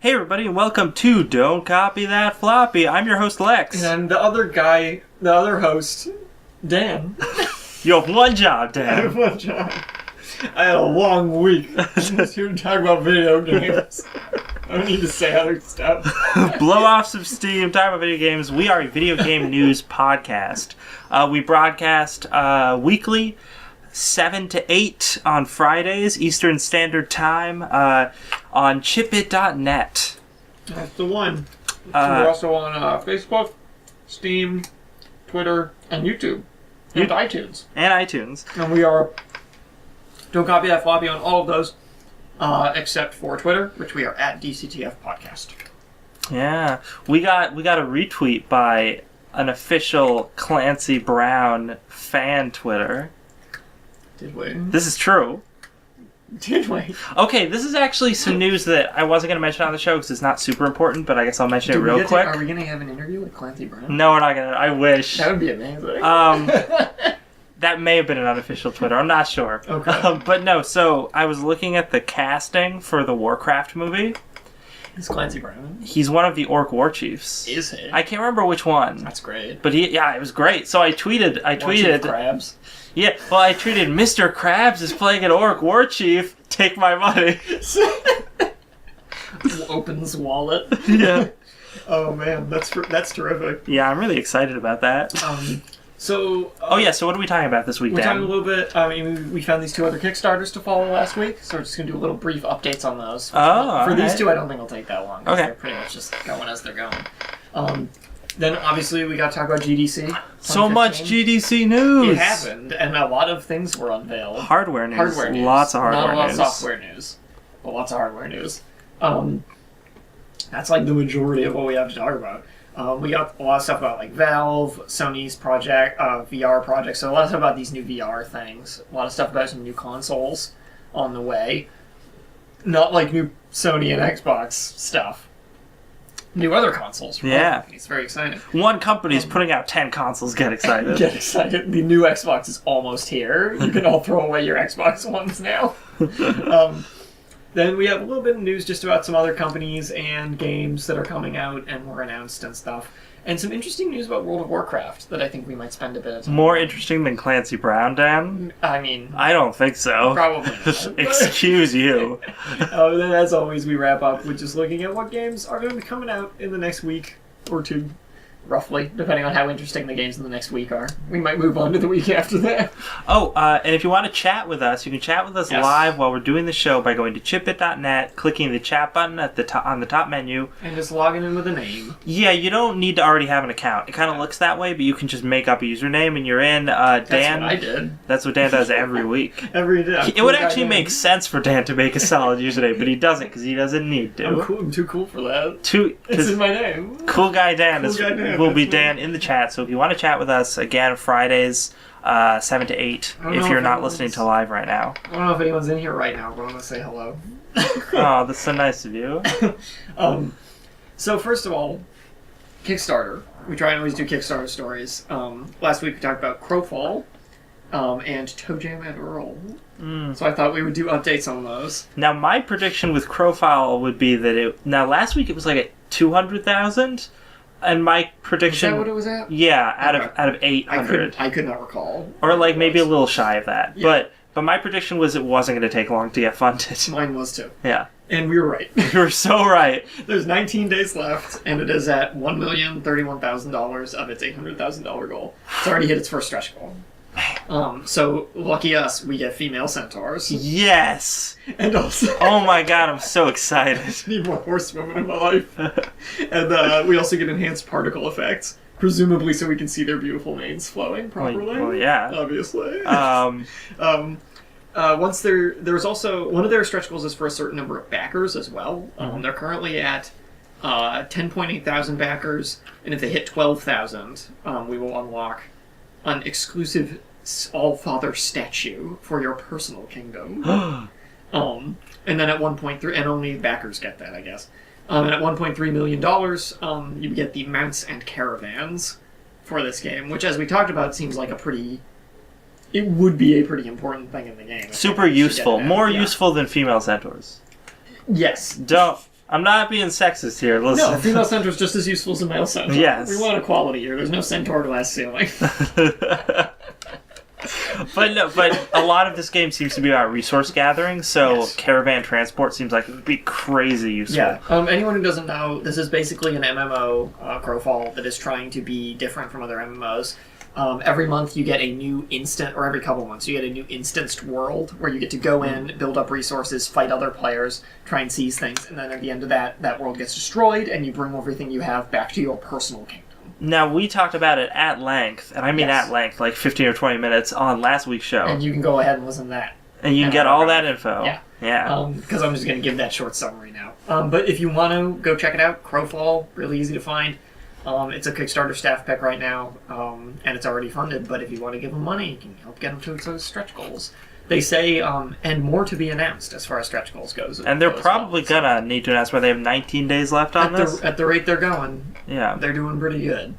Hey everybody, and welcome to Don't Copy That Floppy. I'm your host Lex. And I'm the other guy, the other host, Dan. You have one job, I Dan. have one job. I had a long week. I'm just here to talk about video games. I don't need to say other stuff. Blow off some steam, talk about video games. We are a video game news podcast. We broadcast weekly, 7 to 8 on Fridays, Eastern Standard Time, on chipit.net. That's the one. We're also on Facebook, Steam, Twitter, and YouTube. And iTunes. And iTunes. And we are Don't Copy That Floppy on all of those, except for Twitter, which we are at DCTF Podcast. Yeah. We got a retweet by an official Clancy Brown fan Twitter. Did we? This is true. Did we? Okay, this is actually some news that I wasn't going to mention on the show because it's not super important, but I guess I'll mention it real quick. Are we going to have an interview with Clancy Brown? No, we're not going to. I wish. That would be amazing. That may have been an unofficial Twitter. I'm not sure. Okay. But no, so I was looking at the casting for the Warcraft movie. Is Clancy Brown? He's one of the Orc War Chiefs. Is he? I can't remember which one. That's great. But it was great. So I tweeted. Crabs. Yeah, well, I tweeted, Mr. Krabs is playing an Orc War Chief. Take my money. Opens wallet. Yeah. Oh man, that's terrific. Yeah, I'm really excited about that. So what are we talking about this week, we're Dan? talking a little bit. We found these two other Kickstarters to follow last week, so we're just gonna do a little brief updates on those. For these two, I don't think it'll take that long. Okay. They're pretty much just going as they're going. Then obviously we got to talk about GDC. So much GDC news. It happened, and a lot of things were unveiled. Hardware news. Lots of hardware news. Not a lot of software news, but lots of hardware news. That's like the majority of what we have to talk about. We got a lot of stuff about like Valve, Sony's project, VR projects. So a lot of stuff about these new VR things. A lot of stuff about some new consoles on the way. Not like new Sony and Xbox stuff. New other consoles from other companies. It's very exciting. One company's putting out 10 consoles. Get excited. Get excited. The new Xbox is almost here. You can all throw away your Xbox Ones now. Then we have a little bit of news just about some other companies and games that are coming out and were announced and stuff. And some interesting news about World of Warcraft that I think we might spend a bit of time More interesting than Clancy Brown, Dan? I mean... I don't think so. Probably not. Excuse you. Then as always, we wrap up with just looking at what games are going to be coming out in the next week or two. Roughly, depending on how interesting the games in the next week are. We might move on to the week after that. And if you want to chat with us, you can chat with us live while we're doing the show by going to chipit.net, clicking the chat button at the on the top menu. And just logging in with a name. Yeah, you don't need to already have an account. It kind of looks that way, but you can just make up a username and you're in. That's Dan, what I did. That's what Dan does every week. Every day. It would actually make sense for Dan to make a solid username, but he doesn't because he doesn't need to. I'm too cool for that. This is my name. Cool Guy Dan will be Dan in the chat. So if you want to chat with us, again, Fridays, 7 to 8, if you're not listening to live right now. I don't know if anyone's in here right now, but I'm going to say hello. Oh, that's so nice of you. So first of all, Kickstarter. We try and always do Kickstarter stories. Last week we talked about Crowfall and ToeJam and Earl. So I thought we would do updates on those. Now, my prediction with Crowfall would be that last week it was like at 200,000. And my prediction... Is that what it was at? Yeah, out of 800. I could not recall. Or like maybe a little shy of that. Yeah. But my prediction was it wasn't going to take long to get funded. Mine was too. Yeah. And we were right. You were so right. There's 19 days left, and it is at $1,031,000 of its $800,000 goal. It's already hit its first stretch goal. So, lucky us, we get female centaurs. Yes! And also... Oh my god, I'm so excited. I need more horsewomen in my life. And we also get enhanced particle effects. Presumably so we can see their beautiful manes flowing properly. Well, yeah. Obviously. Once there's also... One of their stretch goals is for a certain number of backers as well. They're currently at 10.8 thousand backers. And if they hit 12,000, we will unlock an exclusive All-Father statue for your personal kingdom. And then at 1.3, and only backers get that, I guess. And at $1.3 million, you get the mounts and caravans for this game, which, as we talked about, seems like it would be a pretty important thing in the game. Super useful. More useful than female centaurs. Yes. I'm not being sexist here. Listen. No, female centaur is just as useful as a male centaur. Yes. We want equality here. There's no centaur glass ceiling. But a lot of this game seems to be about resource gathering, so Yes. caravan transport seems like it would be crazy useful. Yeah. Anyone who doesn't know, this is basically an MMO, Crowfall, that is trying to be different from other MMOs. Every month you get a new or every couple months you get a new instanced world where you get to go in, build up resources, fight other players, try and seize things, and then at the end of that world gets destroyed, and you bring everything you have back to your personal kingdom. Now, we talked about it at length, and I mean Yes. at length, like 15 or 20 minutes on last week's show. And you can go ahead and listen to that. And you can get all that info. Yeah. Yeah. Because I'm just going to give that short summary now. But if you want to, go check it out. Crowfall, really easy to find. It's a Kickstarter staff pick right now, and it's already funded. But if you want to give them money, you can help get them to those stretch goals. They say, and more to be announced as far as stretch goals goes. And they're probably going to need to announce where they have 19 days left on this. At the rate they're going, Yeah. they're doing pretty good.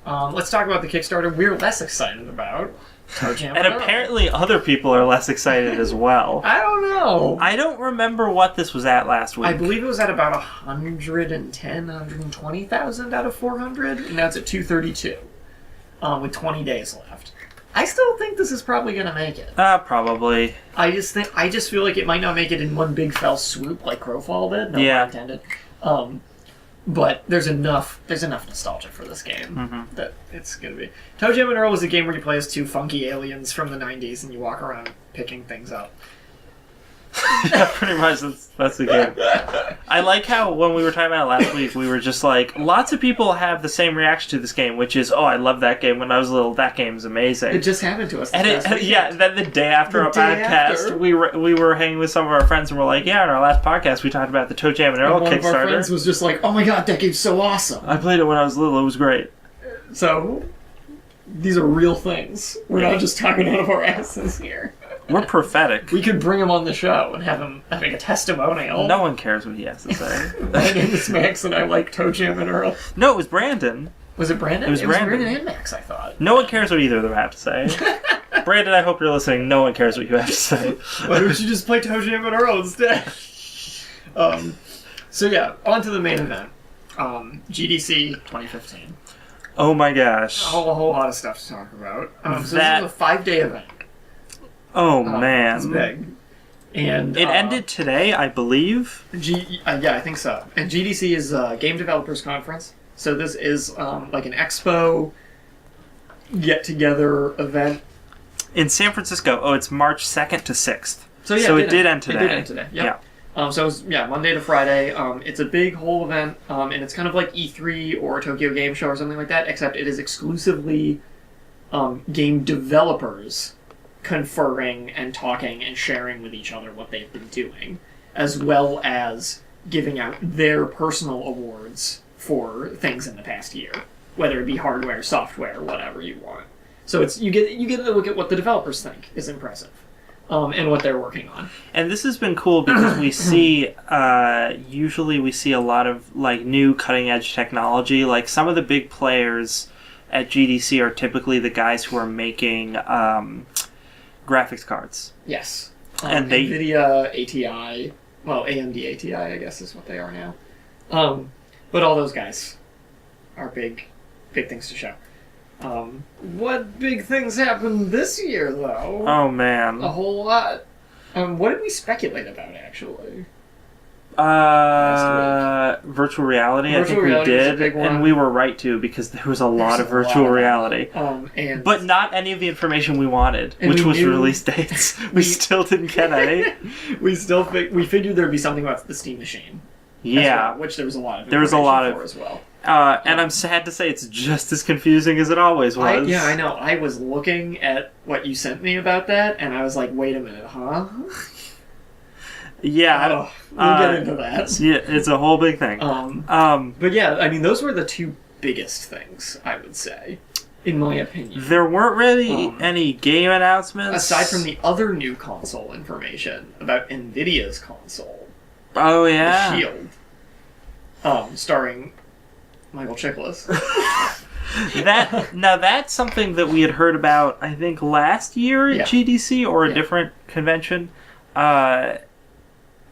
Let's talk about the Kickstarter we're less excited about. And apparently other people are less excited as well. I don't know. I don't remember what this was at last week. I believe it was at about 120,000 out of 400, and now it's at 232, with 20 days left. I still think this is probably going to make it. Probably. I just feel like it might not make it in one big fell swoop like Crowfall did. No pun intended. But there's enough nostalgia for this game that it's going to be. Toe Jam and Earl was a game where you play as two funky aliens from the 90s and you walk around picking things up. Yeah, pretty much that's the game. I like how when we were talking about it last week, we were just like, lots of people have the same reaction to this game, which is, oh, I love that game. When I was little, that game's amazing. It just happened to us. And then the day after our podcast, we were hanging with some of our friends and we're like, yeah, in our last podcast, we talked about the Toe Jam and Earl Kickstarter. One of our friends was just like, oh my god, that game's so awesome. I played it when I was little. It was great. So, these are real things. We're not just talking out of our asses here. We're prophetic. We could bring him on the show and have him having a testimonial. No one cares what he has to say. My name is Max and I like Toe Jam and Earl. No, it was Brandon. Was it Brandon? It was Brandon and Max, I thought. No one cares what either of them have to say. Brandon, I hope you're listening. No one cares what you have to say. Why don't you just play Toe Jam and Earl instead? So yeah, on to the main event. GDC 2015. Oh my gosh. A whole lot of stuff to talk about. So this is a 5-day event. Oh man. It's big. And it ended today, I believe. Yeah, I think so. And GDC is a Game Developers Conference. So this is like an expo, get-together event. In San Francisco. Oh, it's March 2nd to 6th. So yeah, it did end today. It did end today, yep. Yeah. So it was, Monday to Friday. It's a big whole event, and it's kind of like E3 or Tokyo Game Show or something like that, except it is exclusively game developers conferring and talking and sharing with each other what they've been doing, as well as giving out their personal awards for things in the past year, whether it be hardware, software, whatever you want. So it's you get to look at what the developers think is impressive, and what they're working on. And this has been cool because we see usually we see a lot of like new cutting edge technology. Like some of the big players at GDC are typically the guys who are making graphics cards. Yes. And Nvidia ATI, well, AMD ATI, I guess is what they are now. But all those guys are big things to show. What big things happened this year, though? Oh, man. A whole lot. What did we speculate about, actually? Virtual reality, I think we reality was a did, big one. and we were right to because there was a lot of virtual reality. But not any of the information we wanted, And which we was knew- release dates. We still didn't get any. we figured there'd be something about the Steam Machine. as Yeah. well, which there was a lot of There was a lot of- for as well. And I'm sad to say it's just as confusing as it always was. I know. I was looking at what you sent me about that, and I was like, wait a minute, huh? Yeah. We'll get into that. Yeah, it's a whole big thing. But yeah, I mean, those were the two biggest things, I would say, in my opinion. There weren't really any game announcements. Aside from the other new console information about Nvidia's console. Oh, yeah. The Shield. Starring Michael Chiklis. Now that's something that we had heard about, I think, last year at GDC or a different convention.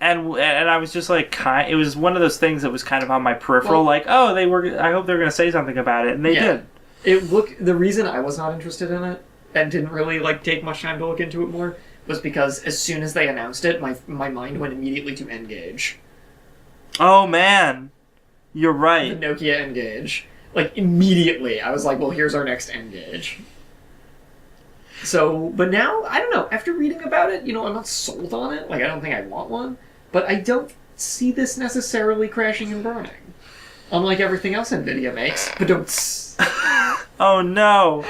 And I was just like, it was one of those things that was kind of on my peripheral, like, oh, I hope they're going to say something about it, and they did. The reason I was not interested in it and didn't really like take much time to look into it more was because as soon as they announced it, my mind went immediately to N-Gage. Oh man, you're right. The Nokia N-Gage. Like immediately, I was like, well, here's our next N-Gage. So, but now, I don't know, after reading about it, I'm not sold on it. Like, I don't think I want one. But I don't see this necessarily crashing and burning. Unlike everything else Nvidia makes. But don't... Oh, no.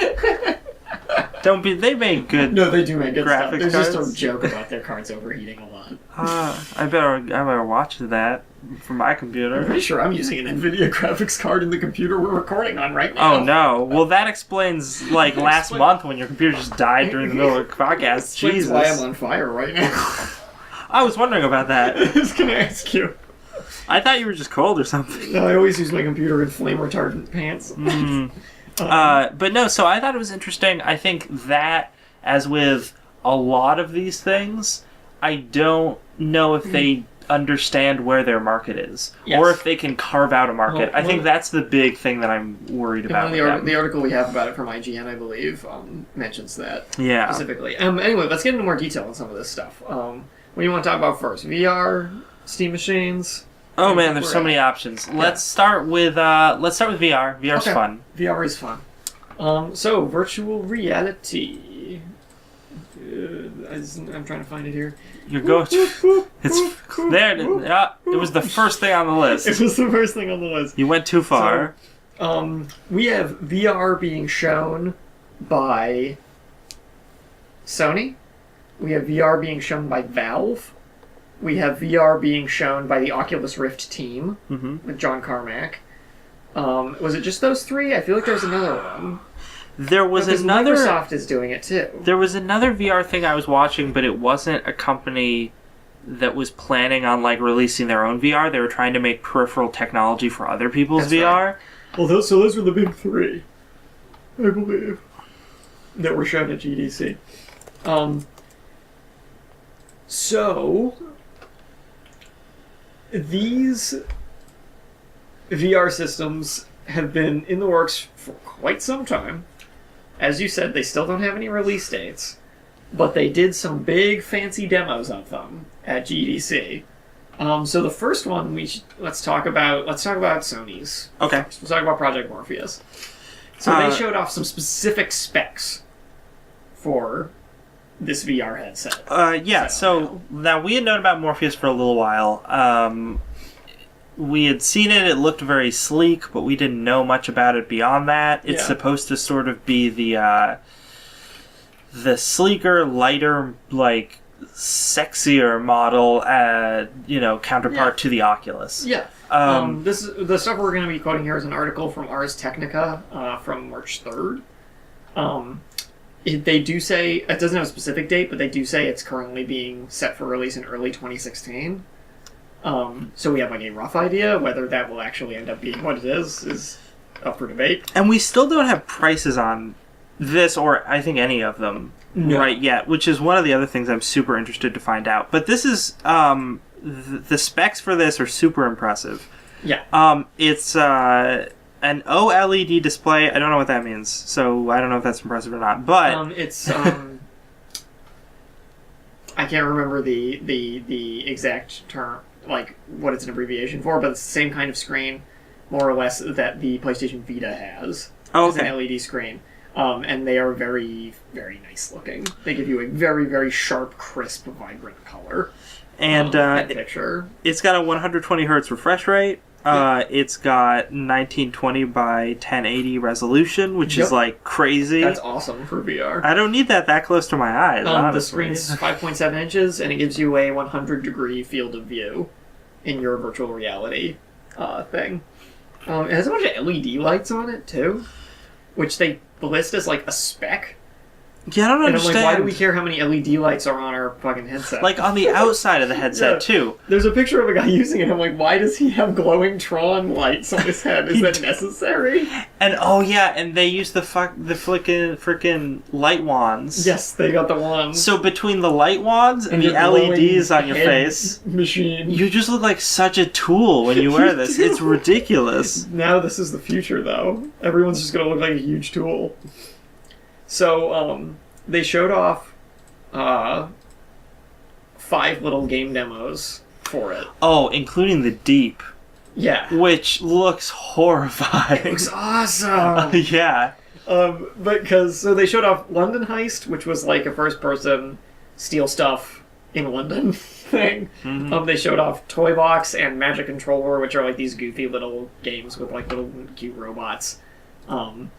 They make good No, they do make good stuff. graphics There's cards. just a joke about their cards overheating a lot. I better watch that from my I'm computer. pretty sure I'm using an Nvidia graphics card in the computer we're recording on right now. Oh no! Well, that explains like last month when your computer just died during the middle of the podcast. Explains Jesus, why I'm on fire right now. I was wondering about that. I was gonna ask you. I thought you were just cold or something. No, I always use my computer in flame retardant pants. But no, so I thought it was interesting. I think that, as with a lot of these things, I don't know if they understand where their market is, or if they can carve out a market. I think that's the big thing that I'm worried about. The article we have about it from IGN, I believe, mentions that specifically. Anyway, let's get into more detail on some of this stuff. What do you want to talk about first? VR, Steam machines? Oh man, there's so many options. Let's start with VR. VR's fun. VR is fun. So virtual reality. I'm trying to find it here. It's there. It was the first thing on the list. It was the first thing on the list. You went too far. So, we have VR being shown by Sony. We have VR being shown by Valve. We have VR being shown by the Oculus Rift team with John Carmack. Was it just those three? I feel like there was another one. There was another. Microsoft is doing it too. There was another VR thing I was watching, but it wasn't a company that was planning on like releasing their own VR. They were trying to make peripheral technology for other people's VR. Right. Well, those were the big three, I believe, that were shown at GDC. So these VR systems have been in the works for quite some time. As you said, they still don't have any release dates, but they did some big fancy demos of them at GDC. So the first one let's talk about Sony's. Okay. Let's talk about Project Morpheus. So they showed off some specific specs for this VR headset. So now we had known about Morpheus for a little while. We had seen it. It looked very sleek, but we didn't know much about it beyond that. It's supposed to sort of be the sleeker, lighter, like sexier model, counterpart to to Oculus. Yeah. The stuff we're going to be quoting here is an article from Ars Technica from March 3rd. They do say, it doesn't have a specific date, but they do say it's currently being set for release in early 2016. So we have like a rough idea. Whether that will actually end up being what it is up for debate. And we still don't have prices on this, or I think any of them right yet, which is one of the other things I'm super interested to find out. But this is, the specs for this are super impressive. Yeah. It's an OLED display. I don't know what that means, so I don't know if that's impressive or not. But it's I can't remember the exact term, like what it's an abbreviation for, but it's the same kind of screen, more or less, that the PlayStation Vita has. Oh, okay. It's an LED screen. And they are very, very nice looking. They give you a very, very sharp, crisp, vibrant color. And picture. It's got a 120 hertz refresh rate. It's got 1920 by 1080 resolution, which is like crazy. That's awesome for VR. I don't need that close to my eyes. The screen's 5.7 inches, and it gives you a 100-degree field of view in your virtual reality thing. It has a bunch of LED lights on it too, which they list as like a spec. Yeah, I don't And understand. I'm like, why do we care how many LED lights are on our fucking headset? Like, on the outside of the headset, too. There's a picture of a guy using it. I'm like, why does he have glowing Tron lights on his head? Is that necessary? And, oh yeah, and they use the frickin' light wands. Yes, they got the wands. So between the light wands and the your glowing LEDs on your head face, machine. you just look like such a tool when you wear this. It's ridiculous. Now this is the future, though. Everyone's just gonna look like a huge tool. So, they showed off 5 little game demos for it. Oh, including the Deep. Yeah. Which looks horrifying. It looks awesome! Yeah. So they showed off London Heist, which was like a first-person steal stuff in London thing. Mm-hmm. They showed off Toy Box and Magic Controller, which are like these goofy little games with like little cute robots. And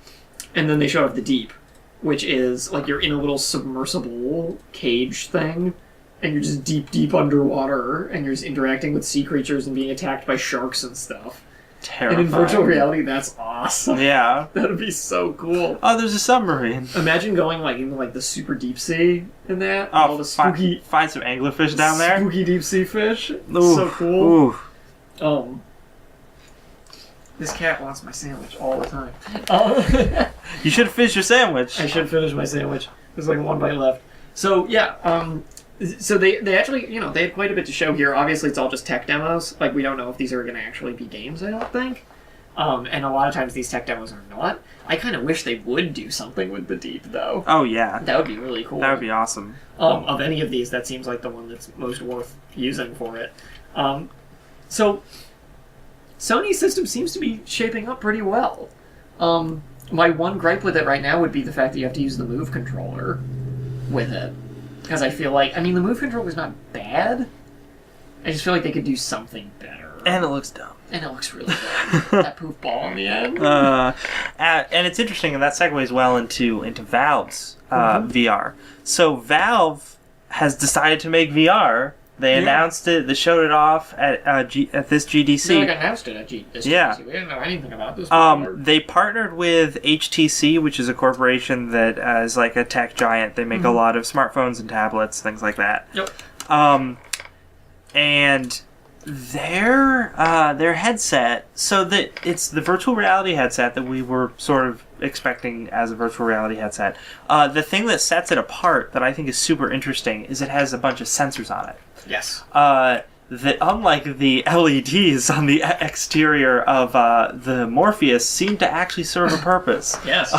then they showed off the Deep, which is like you're in a little submersible cage thing, and you're just deep underwater, and you're just interacting with sea creatures and being attacked by sharks and stuff. Terrifying. And in virtual reality, that's awesome. Yeah. That'd be so cool. Oh, there's a submarine. Imagine going like into like the super deep sea in that. Oh, all the spooky, find some anglerfish down there. spooky deep sea fish. Oof, So cool. Oof. This cat wants my sandwich all the time. You should finish your sandwich. I should finish my sandwich. There's like one bite left. So yeah, so they actually, they had quite a bit to show here. Obviously, it's all just tech demos. Like, we don't know if these are going to actually be games, I don't think. And a lot of times these tech demos are not. I kind of wish they would do something with the Deep, though. Oh, yeah. That would be really cool. That would be awesome. Of any of these, that seems like the one that's most worth using for it. So, Sony's system seems to be shaping up pretty well. My one gripe with it right now would be the fact that you have to use the Move controller with it. Because I feel like, the Move controller is not bad. I just feel like they could do something better. And it looks dumb. And it looks really good. That poof ball in the end. And it's interesting, and that segues well into Valve's VR. So Valve has decided to make VR. They announced it. They showed it off at this GDC. They announced it at this GDC. We didn't know anything about this before. They partnered with HTC, which is a corporation that is like a tech giant. They make a lot of smartphones and tablets, things like that. Yep. And their headset, so that it's the virtual reality headset that we were sort of expecting as a virtual reality headset. The thing that sets it apart that I think is super interesting is it has a bunch of sensors on it. Yes. That unlike the LEDs on the exterior of the Morpheus seem to actually serve a purpose. Yes.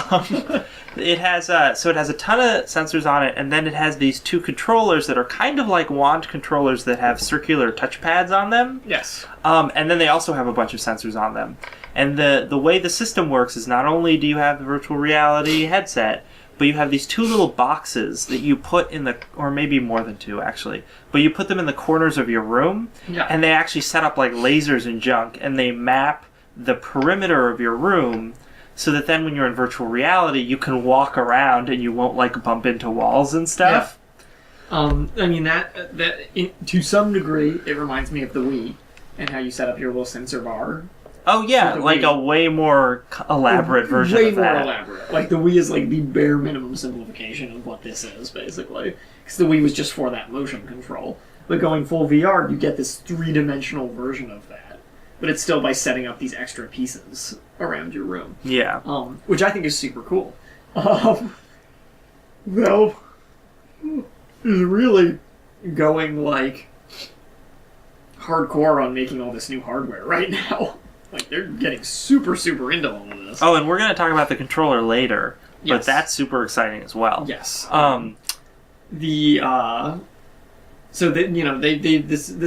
It has a ton of sensors on it, and then it has these 2 controllers that are kind of like wand controllers that have circular touchpads on them. Yes. And then they also have a bunch of sensors on them. And the way the system works is not only do you have the virtual reality headset, but you have these 2 little boxes that you put in or maybe more than 2 actually, but you put them in the corners of your room, and they actually set up like lasers and junk, and they map the perimeter of your room so that then when you're in virtual reality, you can walk around and you won't like bump into walls and stuff. Yeah. That to some degree, it reminds me of the Wii and how you set up your little sensor bar. Oh yeah, like Wii. a way more elaborate version of that. Way more elaborate. Like the Wii is like the bare minimum simplification of what this is, basically. Because the Wii was just for that motion control. But going full VR, you get this 3-dimensional version of that. But it's still by setting up these extra pieces around your room. Yeah. Which I think is super cool. Valve is really going like hardcore on making all this new hardware right now. Like they're getting super into all of this. Oh, and we're going to talk about the controller later, but Yes. that's super exciting as well. Yes. This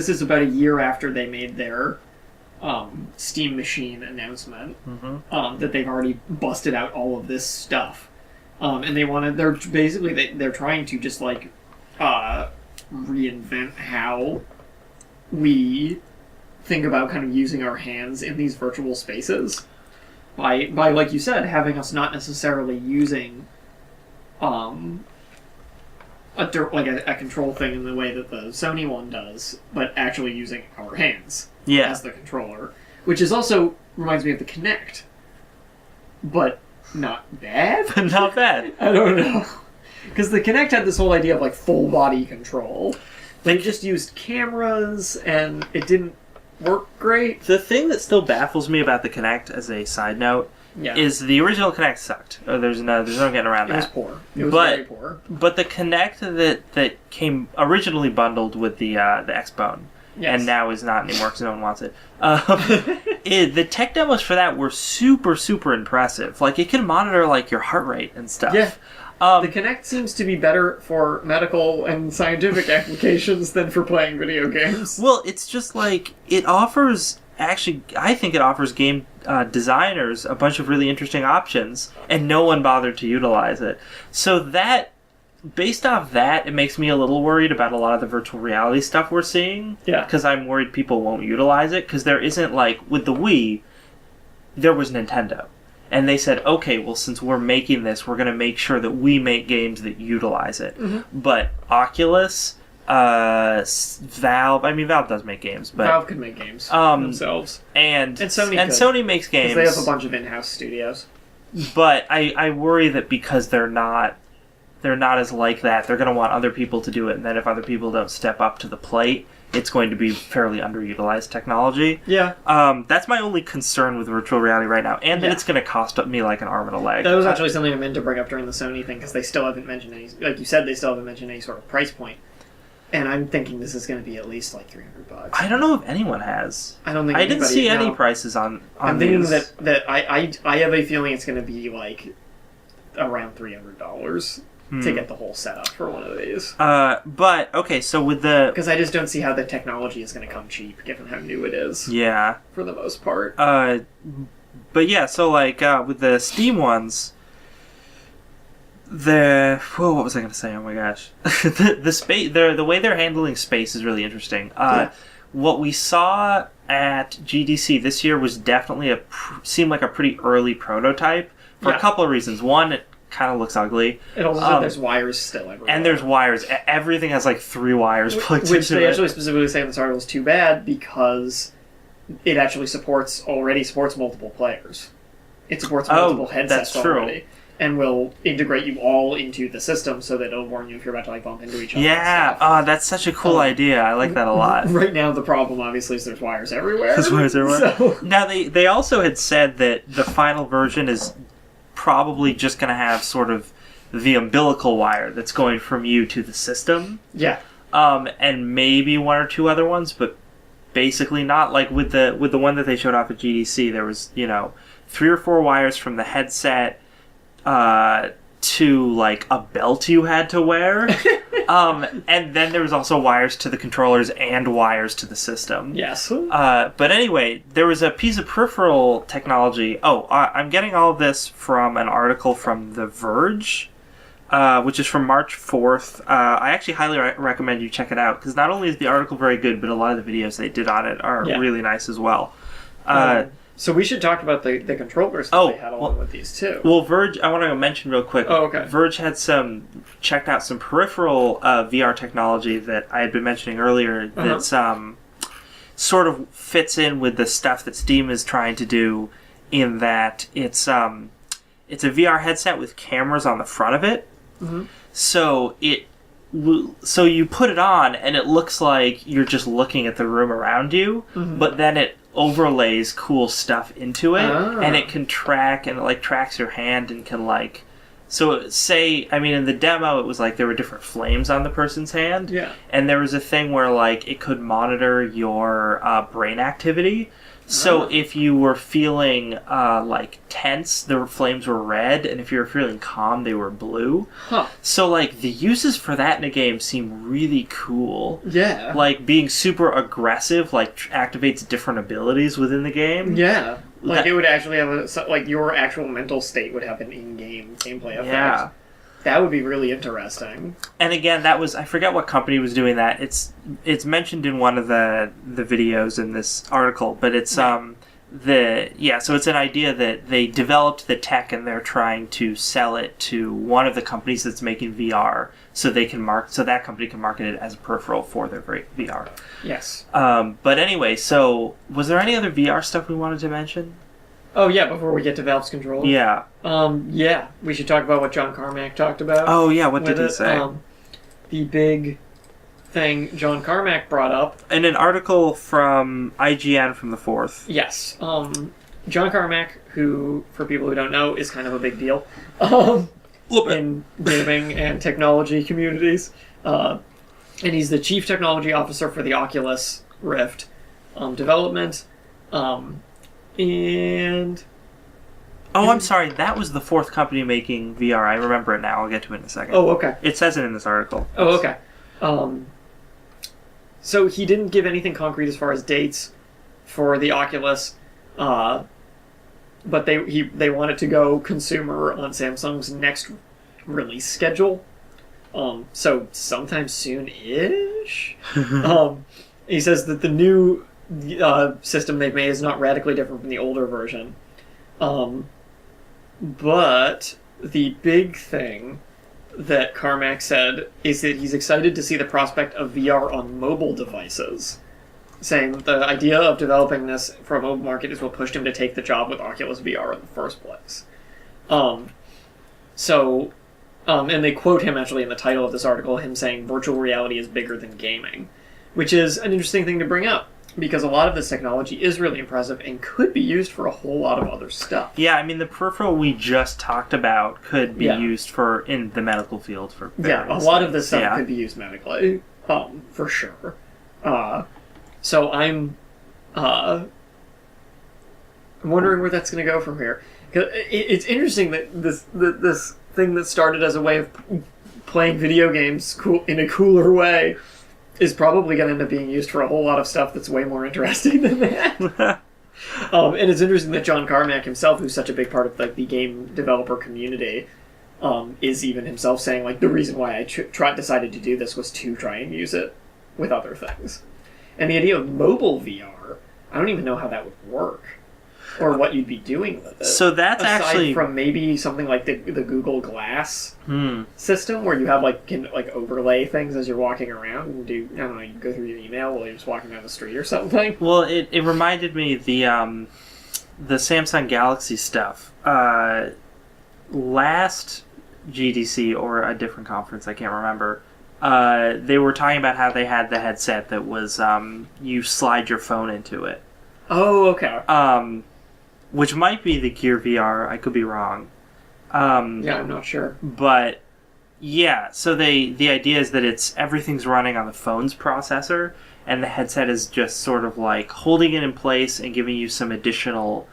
is about a year after they made their Steam Machine announcement, that they've already busted out all of this stuff, and they're trying to just like reinvent how we think about kind of using our hands in these virtual spaces by like you said, having us not necessarily using a control thing in the way that the Sony one does, but actually using our hands as the controller, which is also reminds me of the Kinect, but not bad. Not bad. I don't know. Because the Kinect had this whole idea of like full body control. They just used cameras, and it didn't work great. The thing that still baffles me about the Kinect, as a side note, is the original Kinect sucked. There's no getting around that. It was poor. It was very poor. But the Kinect that came originally bundled with the X-Bone, and now is not anymore because no one wants it. The tech demos for that were super, super impressive. Like, it can monitor like your heart rate and stuff. Yeah. The Kinect seems to be better for medical and scientific applications than for playing video games. Well, it's just like, it offers... Actually, I think it offers game designers a bunch of really interesting options, and no one bothered to utilize it. So that... Based off that, it makes me a little worried about a lot of the virtual reality stuff we're seeing. Yeah. Because I'm worried people won't utilize it. Because there isn't, like, with the Wii, there was Nintendo. And they said, okay, well, since we're making this, we're going to make sure that we make games that utilize it. Mm-hmm. But Oculus, Valve, I mean, Valve does make games. But Valve could make games themselves. And Sony Sony makes games. Because they have a bunch of in-house studios. But I worry that because they're not as like that, they're going to want other people to do it, and then if other people don't step up to the plate, it's going to be fairly underutilized technology. Yeah. That's my only concern with virtual reality right now, and that it's going to cost me like an arm and a leg. That was actually something I meant to bring up during the Sony thing, because they still haven't mentioned any, like you said, they still haven't mentioned any sort of price point. And I'm thinking this is going to be at least like $300. I don't know if anyone has. I don't think I didn't see any prices on I'm thinking that I have a feeling it's going to be like around $300. To get the whole setup for one of these. But, okay, so with the... Because I just don't see how the technology is going to come cheap, given how new it is. Yeah. For the most part. But yeah, so like, with the Steam ones, what was I going to say? Oh my gosh. the space, the way they're handling space is really interesting. What we saw at GDC this year was definitely seemed like a pretty early prototype for a couple of reasons. One, it kind of looks ugly. It also like there's wires still everywhere. And there's wires. Everything has like 3 wires plugged into it. Which they actually specifically say in this article is too bad because it actually already supports multiple players. It supports multiple headsets already. And will integrate you all into the system so that it'll warn you if you're about to like bump into each other. Yeah, that's such a cool idea. I like that a lot. Right now, the problem obviously is there's wires everywhere. There's wires everywhere. So. Now, they also had said that the final version is probably just going to have sort of the umbilical wire that's going from you to the system. Yeah. And maybe 1 or 2 other ones, but basically not. Like with the one that they showed off at GDC, there was, 3 or 4 wires from the headset to like a belt you had to wear. And then there was also wires to the controllers and wires to the system. Yes. But anyway, there was a piece of peripheral technology. I'm getting all of this from an article from The Verge, which is from March 4th. I actually highly recommend you check it out, because not only is the article very good, but a lot of the videos they did on it are really nice as well. So we should talk about the controllers that they had along with these too. Well, Verge, I want to mention real quick. Oh, okay. Verge had checked out some peripheral VR technology that I had been mentioning earlier. That's sort of fits in with the stuff that Steam is trying to do. In that it's a VR headset with cameras on the front of it. Mm-hmm. So you put it on and it looks like you're just looking at the room around you, but then it overlays cool stuff into it, and it can track, and it like tracks your hand and can like, so say, I mean, in the demo it was like there were different flames on the person's hand, and there was a thing where like it could monitor your brain activity. So if you were feeling like tense, the flames were red, and if you were feeling calm, they were blue. So like the uses for that in a game seem really cool. Yeah. Like being super aggressive like activates different abilities within the game. Yeah. Like it would actually have like your actual mental state would have an in-game gameplay effect. Yeah. That would be really interesting. And again, that was, I forget what company was doing that. It's mentioned in one of the videos in this article, but it's so it's an idea that they developed the tech and they're trying to sell it to one of the companies that's making VR, so that company can market it as a peripheral for their VR. Yes. But anyway, so was there any other VR stuff we wanted to mention? Oh, yeah, before we get to Valve's controller. Yeah. Yeah, we should talk about what John Carmack talked about. Oh, yeah, what did he say? The big thing John Carmack brought up. In an article from IGN from the 4th. Yes. John Carmack, who, for people who don't know, is kind of a big deal in gaming and technology communities. And he's the Chief Technology Officer for the Oculus Rift development. And... Oh, I'm sorry. That was the 4th company making VR. I remember it now. I'll get to it in a second. Oh, okay. It says it in this article. Oh, okay. So he didn't give anything concrete as far as dates for the Oculus, but they want it to go consumer on Samsung's next release schedule. So sometime soon-ish. He says that the new system they've made is not radically different from the older version. But the big thing that Carmack said is that he's excited to see the prospect of VR on mobile devices, saying that the idea of developing this for a mobile market is what pushed him to take the job with Oculus VR in the first place. And they quote him actually in the title of this article, him saying virtual reality is bigger than gaming, which is an interesting thing to bring up, because a lot of this technology is really impressive and could be used for a whole lot of other stuff. Yeah, I mean, the peripheral we just talked about could be used in the medical field for various a lot of this things. stuff could be used medically, for sure. So I'm wondering where that's going to go from here. 'Cause it's interesting that this thing that started as a way of playing video games in a cooler way is probably going to end up being used for a whole lot of stuff that's way more interesting than that. And it's interesting that John Carmack himself, who's such a big part of the game developer community, is even himself saying the reason why I decided to do this was to try and use it with other things. And the idea of mobile VR, I don't even know how that would work. Or what you'd be doing with it. So that's aside from maybe something like the Google Glass system, where you have can overlay things as you're walking around and do, I don't know, you can go through your email while you're just walking down the street or something. Well, it reminded me the Samsung Galaxy stuff. Last GDC or a different conference, I can't remember. They were talking about how they had the headset that was you slide your phone into it. Oh, okay. Which might be the Gear VR. I could be wrong. Yeah, I'm not sure. But yeah, so the idea is that everything's running on the phone's processor, and the headset is just sort of holding it in place and giving you some additional,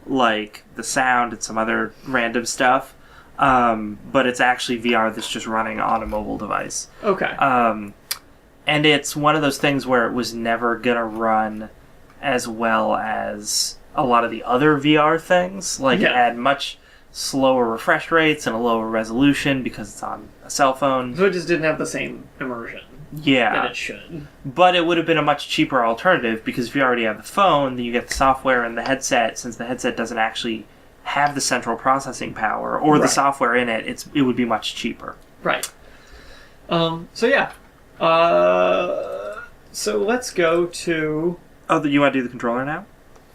the sound and some other random stuff. But it's actually VR that's just running on a mobile device. Okay. And it's one of those things where it was never gonna run as well as a lot of the other VR things. It had much slower refresh rates and a lower resolution because it's on a cell phone. So it just didn't have the same immersion that it should. But it would have been a much cheaper alternative, because if you already have the phone, then you get the software and the headset. Since the headset doesn't actually have the central processing power or the software in it, it would be much cheaper. Right. So yeah. So let's go to... Oh, you want to do the controller now?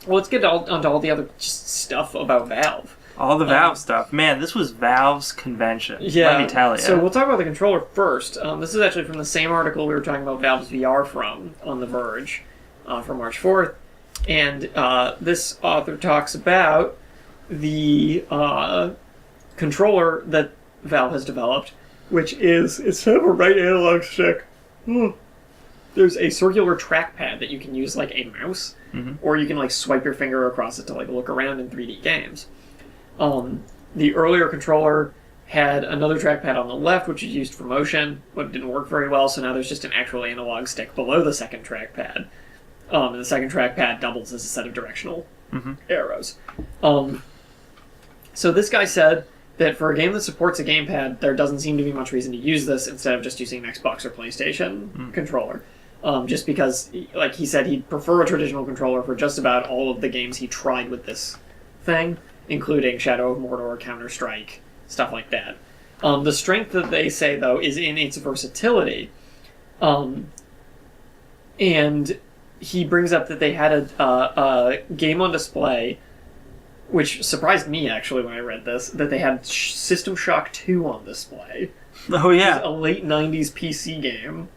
Well, let's get onto all the other stuff about Valve. All the Valve stuff. Man, this was Valve's convention. Yeah. Let me tell you. So we'll talk about the controller first. This is actually from the same article we were talking about Valve's VR from on The Verge from March 4th. And this author talks about the controller that Valve has developed, which is, instead of a right analog stick, there's a circular trackpad that you can use like a mouse, or you can swipe your finger across it to look around in 3D games. The earlier controller had another trackpad on the left, which is used for motion, but it didn't work very well, so now there's just an actual analog stick below the second trackpad. And the second trackpad doubles as a set of directional arrows. So this guy said that for a game that supports a gamepad, there doesn't seem to be much reason to use this instead of just using an Xbox or PlayStation controller. Just because, like he said, he'd prefer a traditional controller for just about all of the games he tried with this thing, including Shadow of Mordor, Counter-Strike, stuff like that. The strength that they say, though, is in its versatility. And he brings up that they had a game on display which surprised me actually when I read this, that they had System Shock 2 on display. Oh yeah, It's a late '90s PC game,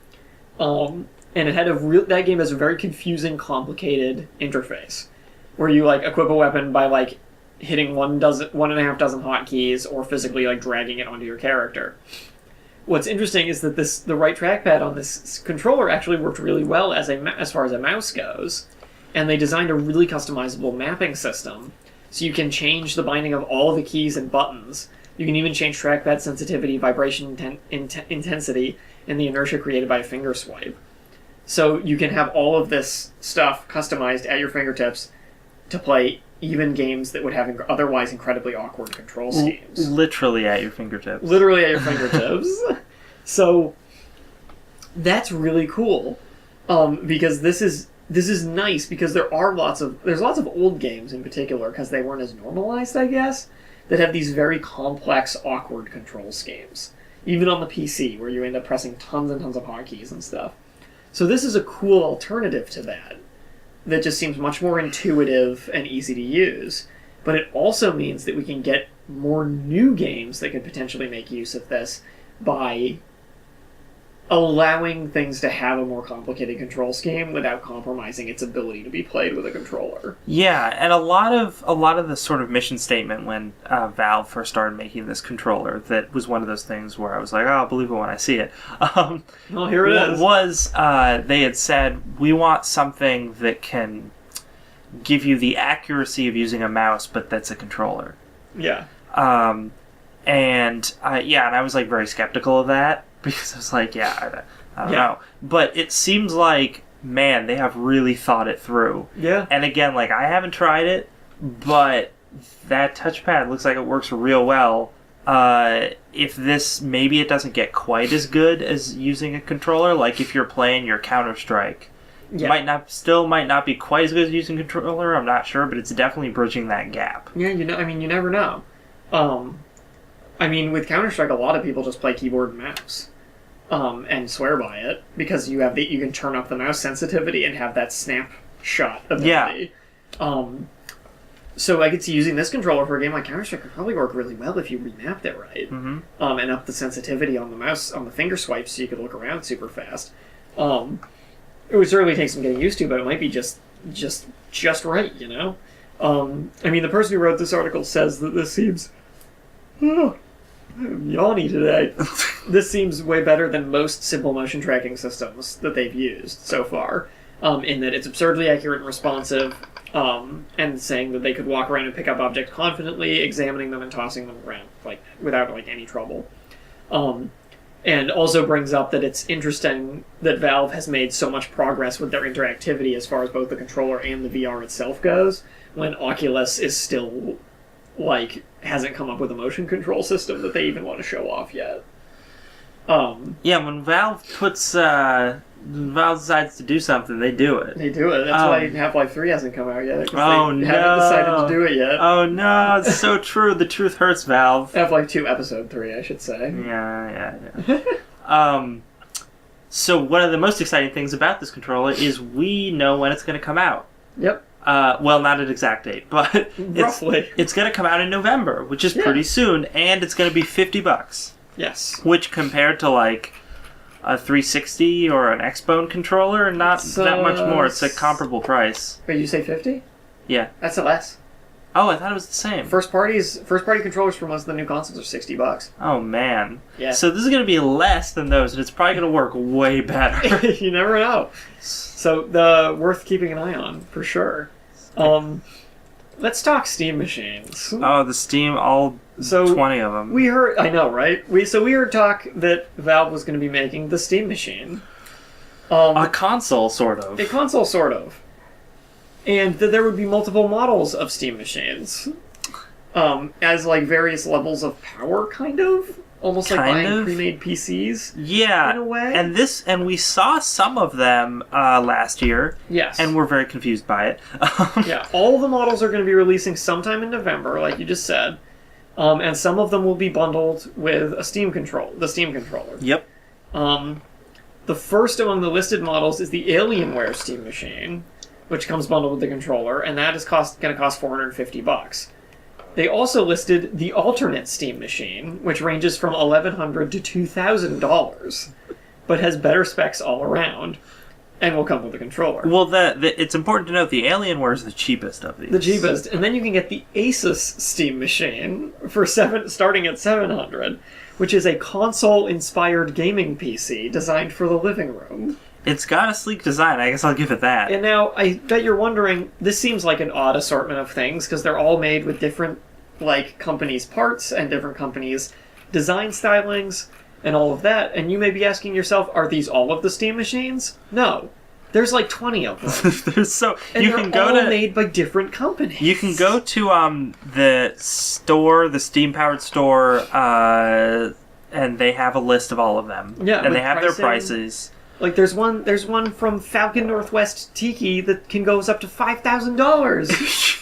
and it had that game has a very confusing, complicated interface, where you like equip a weapon by like hitting 1.5 dozen hotkeys or physically like dragging it onto your character. What's interesting is that the right trackpad on this controller actually worked really well as far as a mouse goes, and they designed a really customizable mapping system, so you can change the binding of all of the keys and buttons. You can even change trackpad sensitivity, vibration intensity, and the inertia created by a finger swipe. So you can have all of this stuff customized at your fingertips to play even games that would have otherwise incredibly awkward control schemes. Literally at your fingertips. Literally at your fingertips. So that's really cool, because this is nice, because there's lots of old games in particular, because they weren't as normalized, I guess, that have these very complex, awkward control schemes. Even on the PC, where you end up pressing tons and tons of hotkeys and stuff. So this is a cool alternative to that just seems much more intuitive and easy to use. But it also means that we can get more new games that could potentially make use of this by allowing things to have a more complicated control scheme without compromising its ability to be played with a controller. Yeah, and a lot of the sort of mission statement when Valve first started making this controller, that was one of those things where I was like, oh, I'll believe it when I see it. Well, here it is. Was they had said, we want something that can give you the accuracy of using a mouse, but that's a controller. Yeah. And I was like very skeptical of that, because I was like, I don't know. But it seems like, man, they have really thought it through. Yeah. And again, like, I haven't tried it, but that touchpad looks like it works real well. If this, maybe it doesn't get quite as good as using a controller, like if you're playing your Counter-Strike. Yeah. Might not be quite as good as using a controller, I'm not sure, but it's definitely bridging that gap. Yeah, you never know. With Counter-Strike, a lot of people just play keyboard and mouse. And swear by it, because you can turn up the mouse sensitivity and have that snapshot ability. Yeah. So I could see using this controller for a game like Counter-Strike could probably work really well if you remapped it right. Mm-hmm. And up the sensitivity on the mouse, on the finger swipes, so you could look around super fast. It would certainly take some getting used to, but it might be just right, you know? The person who wrote this article says that this seems... I'm yawny today. This seems way better than most simple motion tracking systems that they've used so far, in that it's absurdly accurate and responsive, and saying that they could walk around and pick up objects confidently, examining them and tossing them around without any trouble. And also brings up that it's interesting that Valve has made so much progress with their interactivity as far as both the controller and the VR itself goes, when Oculus is still hasn't come up with a motion control system that they even want to show off yet. When Valve decides to do something, they do it. They do it. That's why Half-Life 3 hasn't come out yet. Oh, they haven't decided to do it yet. Oh no, it's so true. The truth hurts, Valve. Half-Life 2 Episode 3, I should say. Yeah. So one of the most exciting things about this controller is we know when it's going to come out. Yep. Well, not an exact date, but roughly. It's going to come out in November, which is pretty soon, and it's going to be $50. Yes. Which, compared to like a 360 or an Xbone controller, not that much more. It's a comparable price. Wait, you say 50? Yeah. That's less. Oh, I thought it was the same. First party controllers for most of the new consoles are $60. Oh man. Yeah. So this is going to be less than those, and it's probably going to work way better. You never know. So worth keeping an eye on for sure. Let's talk Steam machines. Oh, the Steam, 20 of them. We heard, I know, right? We heard talk that Valve was going to be making the Steam machine. A console, sort of. A console, sort of. And that there would be multiple models of Steam machines. As various levels of power, kind of? Almost like buying pre-made PCs. Yeah. In a way. And we saw some of them last year. Yes. And we're very confused by it. Yeah. All the models are going to be releasing sometime in November, like you just said. And some of them will be bundled with the Steam controller. Yep. The first among the listed models is the Alienware Steam machine, which comes bundled with the controller, and that is going to cost $450. They also listed the alternate Steam machine, which ranges from $1,100 to $2,000, but has better specs all around, and will come with a controller. Well, it's important to note the Alienware is the cheapest of these. The cheapest. And then you can get the Asus Steam machine for starting at $700, which is a console-inspired gaming PC designed for the living room. It's got a sleek design, I guess I'll give it that. And now, I bet you're wondering, this seems like an odd assortment of things, because they're all made with different, companies' parts and different companies' design stylings and all of that, and you may be asking yourself, are these all of the Steam machines? No. There's 20 of them. There's so... And you they're can go all to, made by different companies. You can go to the store, the Steam-powered store, and they have a list of all of them. Yeah, and they have pricing. their prices. There's one from Falcon Northwest Tiki that goes up to $5,000.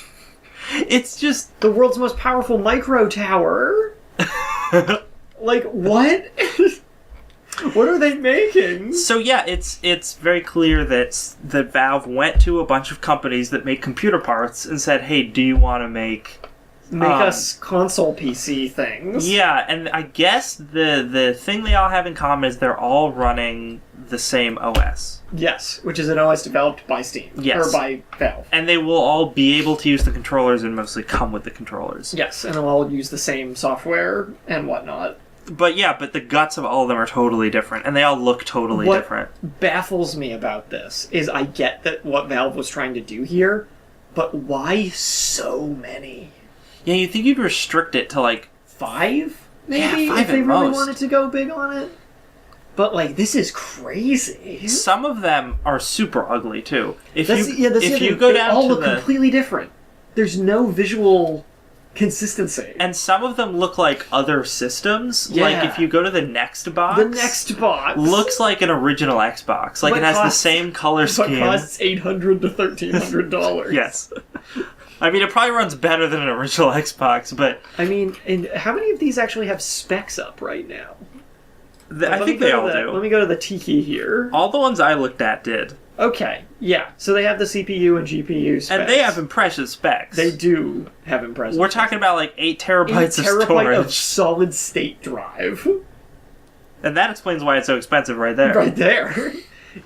It's just the world's most powerful micro tower. What? What are they making? So yeah, it's very clear that Valve went to a bunch of companies that make computer parts and said, "Hey, do you want to make us console PC things?" Yeah, and I guess the thing they all have in common is they're all running the same OS. Yes, which is an OS developed by Steam. Yes. Or by Valve. And they will all be able to use the controllers and mostly come with the controllers. Yes, and they'll all use the same software and whatnot. But the guts of all of them are totally different, and they all look totally different. What baffles me about this is I get that what Valve was trying to do here, but why so many? Yeah, you think you'd restrict it to 5? Maybe? Yeah, 5 if they at really most. wanted to go big on it? But this is crazy. Some of them are super ugly too. If you go go down all to look completely different. There's no visual consistency. And some of them look like other systems. Yeah. If you go to the next box, looks like an original Xbox. It has the same color scheme. But costs $800 to $1,300. Yes. I mean, it probably runs better than an original Xbox, but... I mean, and how many of these actually have specs up right now? I think they all do. Let me go to the Tiki here. All the ones I looked at did. Okay, yeah. So they have the CPU and GPU specs. And they have impressive specs. They do have impressive We're talking about 8 terabytes of storage. 8 terabyte of solid state drive. And that explains why it's so expensive right there. Right there.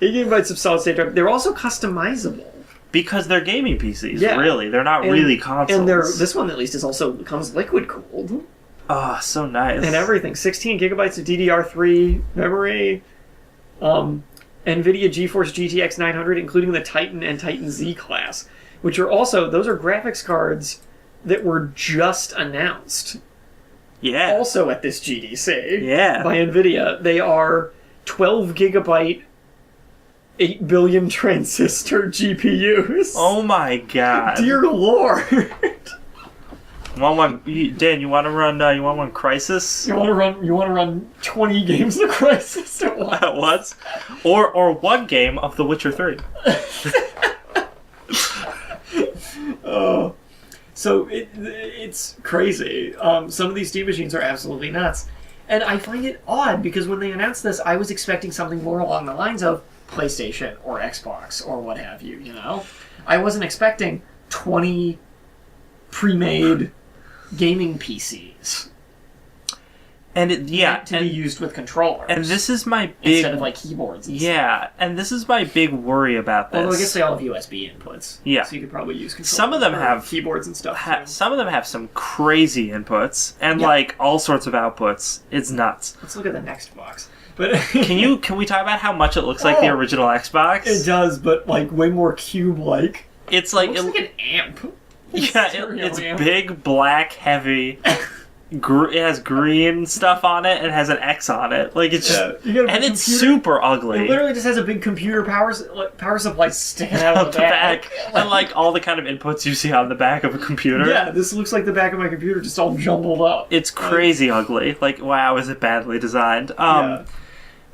8 gigabytes of solid state drive. They're also customizable. Because they're gaming PCs, yeah. Really. They're not really consoles. And this one, at least, comes liquid-cooled. Oh, so nice. And everything. 16 gigabytes of DDR3 memory. NVIDIA GeForce GTX 900, including the Titan and Titan Z class. Which are also... Those are graphics cards that were just announced. Yeah. Also at this GDC. Yeah. By NVIDIA. They are 12 gigabyte... 8 billion transistor GPUs. Oh my god. Dear Lord. Dan, you want to run? You want one Crysis? You want to run 20 games of Crysis at once? At once, or one game of The Witcher 3. Oh, so it's crazy. Some of these Steam machines are absolutely nuts, and I find it odd because when they announced this, I was expecting something more along the lines of PlayStation or Xbox or what have you. I wasn't expecting 20 pre-made gaming PCs. And to be used with controllers. And this is my big... Instead of keyboards and stuff. And this is my big worry about this. Although I guess they all have USB inputs. Yeah. So you could probably use controllers. Some of them have... keyboards and stuff. Some of them have some crazy inputs. And all sorts of outputs. It's nuts. Let's look at the next box. But Can we talk about how much it looks like the original Xbox? It does, but way more cube-like. It's it looks like an amp. Yeah, it's big, black, heavy. It has green stuff on it and has an X on it. It's just, and it's super ugly. It literally just has a big computer power supply sticking out of the back. And all the kind of inputs you see on the back of a computer. Yeah, this looks like the back of my computer just all jumbled up. It's crazy ugly. Wow, is it badly designed?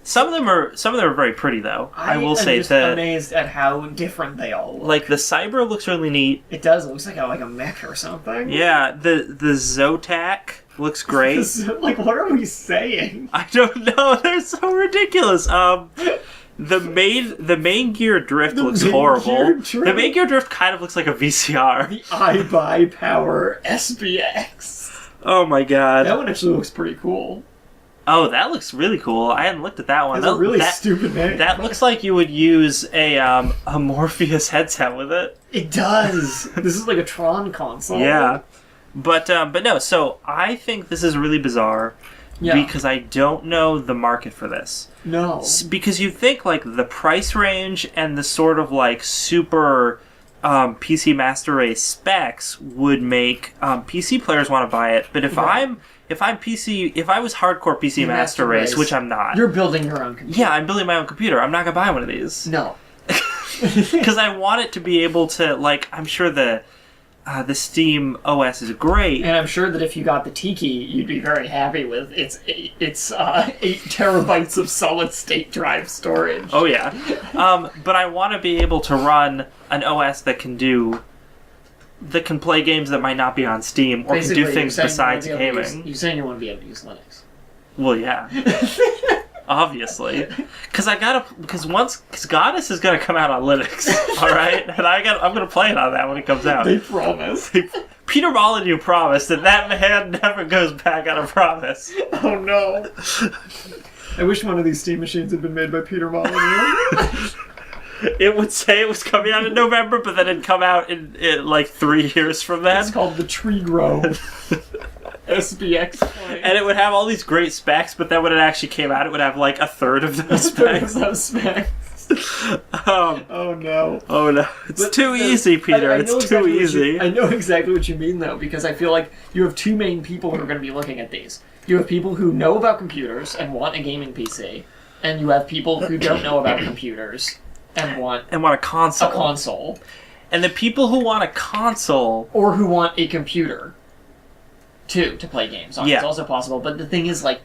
Some of them are very pretty though. I will say that. I'm just amazed at how different they all look. The Cyber looks really neat. It does. It looks like a mech or something. Yeah, the Zotac looks great. What are we saying? I don't know. They're so ridiculous. The main gear drift looks horrible. The main gear drift kind of looks like a VCR. The iBuyPower SBX. Oh my god. That one actually looks pretty cool. Oh, that looks really cool. I hadn't looked at that one. That's a really stupid name. That looks like you would use a Morpheus headset with it. It does. This is like a Tron console. Yeah. But no, so I think this is really bizarre because I don't know the market for this. No. Because you think like the price range and the sort of like super PC Master Race specs would make PC players want to buy it. But if I was hardcore PC Master Race, which I'm not. You're building your own computer. Yeah, I'm building my own computer. I'm not going to buy one of these. No. Because I want it to be able to, like, I'm sure the Steam OS is great. And I'm sure that if you got the Tiki, you'd be very happy with its 8 terabytes of solid-state drive storage. Oh, yeah. But I want to be able to run an OS that can play games that might not be on Steam or Basically, can do things besides gaming. You're saying you want to be able to use Linux. Well, yeah. Obviously. Because Goddess is going to come out on Linux, alright? And I'm going to play it on that when it comes out. They promise. Peter Molyneux promised, and that man never goes back on a promise. Oh no. I wish one of these Steam machines had been made by Peter Molyneux. It would say it was coming out in November, but then it'd come out in like 3 years from then. It's called the Tree Grove SBX plane. And it would have all these great specs, but then when it actually came out, it would have like a third of those specs. Oh no. Oh no. It's too easy, Peter. It's too easy. I know exactly what you mean, though, because I feel like you have two main people who are going to be looking at these. You have people who know about computers and want a gaming PC, and you have people who don't know about computers and want a console. A console. And the people who want a console... Or who want a computer, too, to play games on. Yeah. It's also possible. But the thing is, like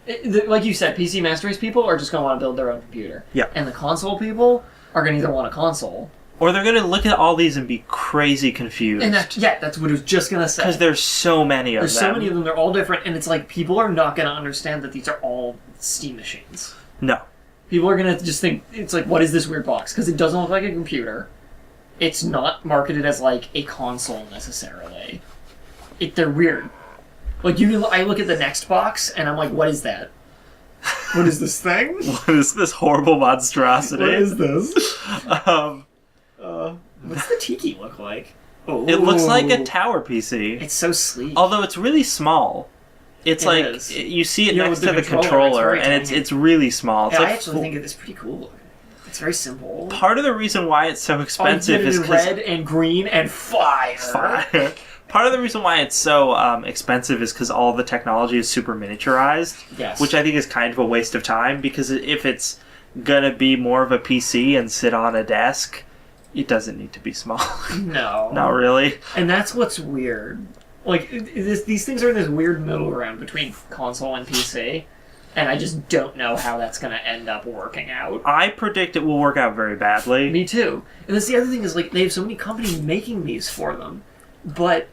you said, PC Master Race people are just going to want to build their own computer. Yeah. And the console people are going to either want a console... Or they're going to look at all these and be crazy confused. And that's what I was just going to say. Because there's so many of them. There's so many of them, they're all different, and it's like, people are not going to understand that these are all Steam machines. No. People are going to just think, it's like, what is this weird box? Because it doesn't look like a computer. It's not marketed as, like, a console, necessarily. They're weird. Like, I look at the next box, and I'm like, what is that? What is this thing? What is this horrible monstrosity? What is this? What's the Tiki look like? Oh. It looks like a tower PC. It's so sleek. Although it's really small. It's you see it next to the controller, and it's really small. It's I like actually think it's pretty cool. It's very simple. Part of the reason why it's so expensive is because red and green and fire. Part of the reason why it's so expensive is because all the technology is super miniaturized. Yes. Which I think is kind of a waste of time, because if it's gonna be more of a PC and sit on a desk, it doesn't need to be small. No. Not really. And that's what's weird. Like, these things are in this weird middle ground between console and PC, and I just don't know how that's going to end up working out. I predict it will work out very badly. Me too. And that's the other thing is, like, they have so many companies making these for them, but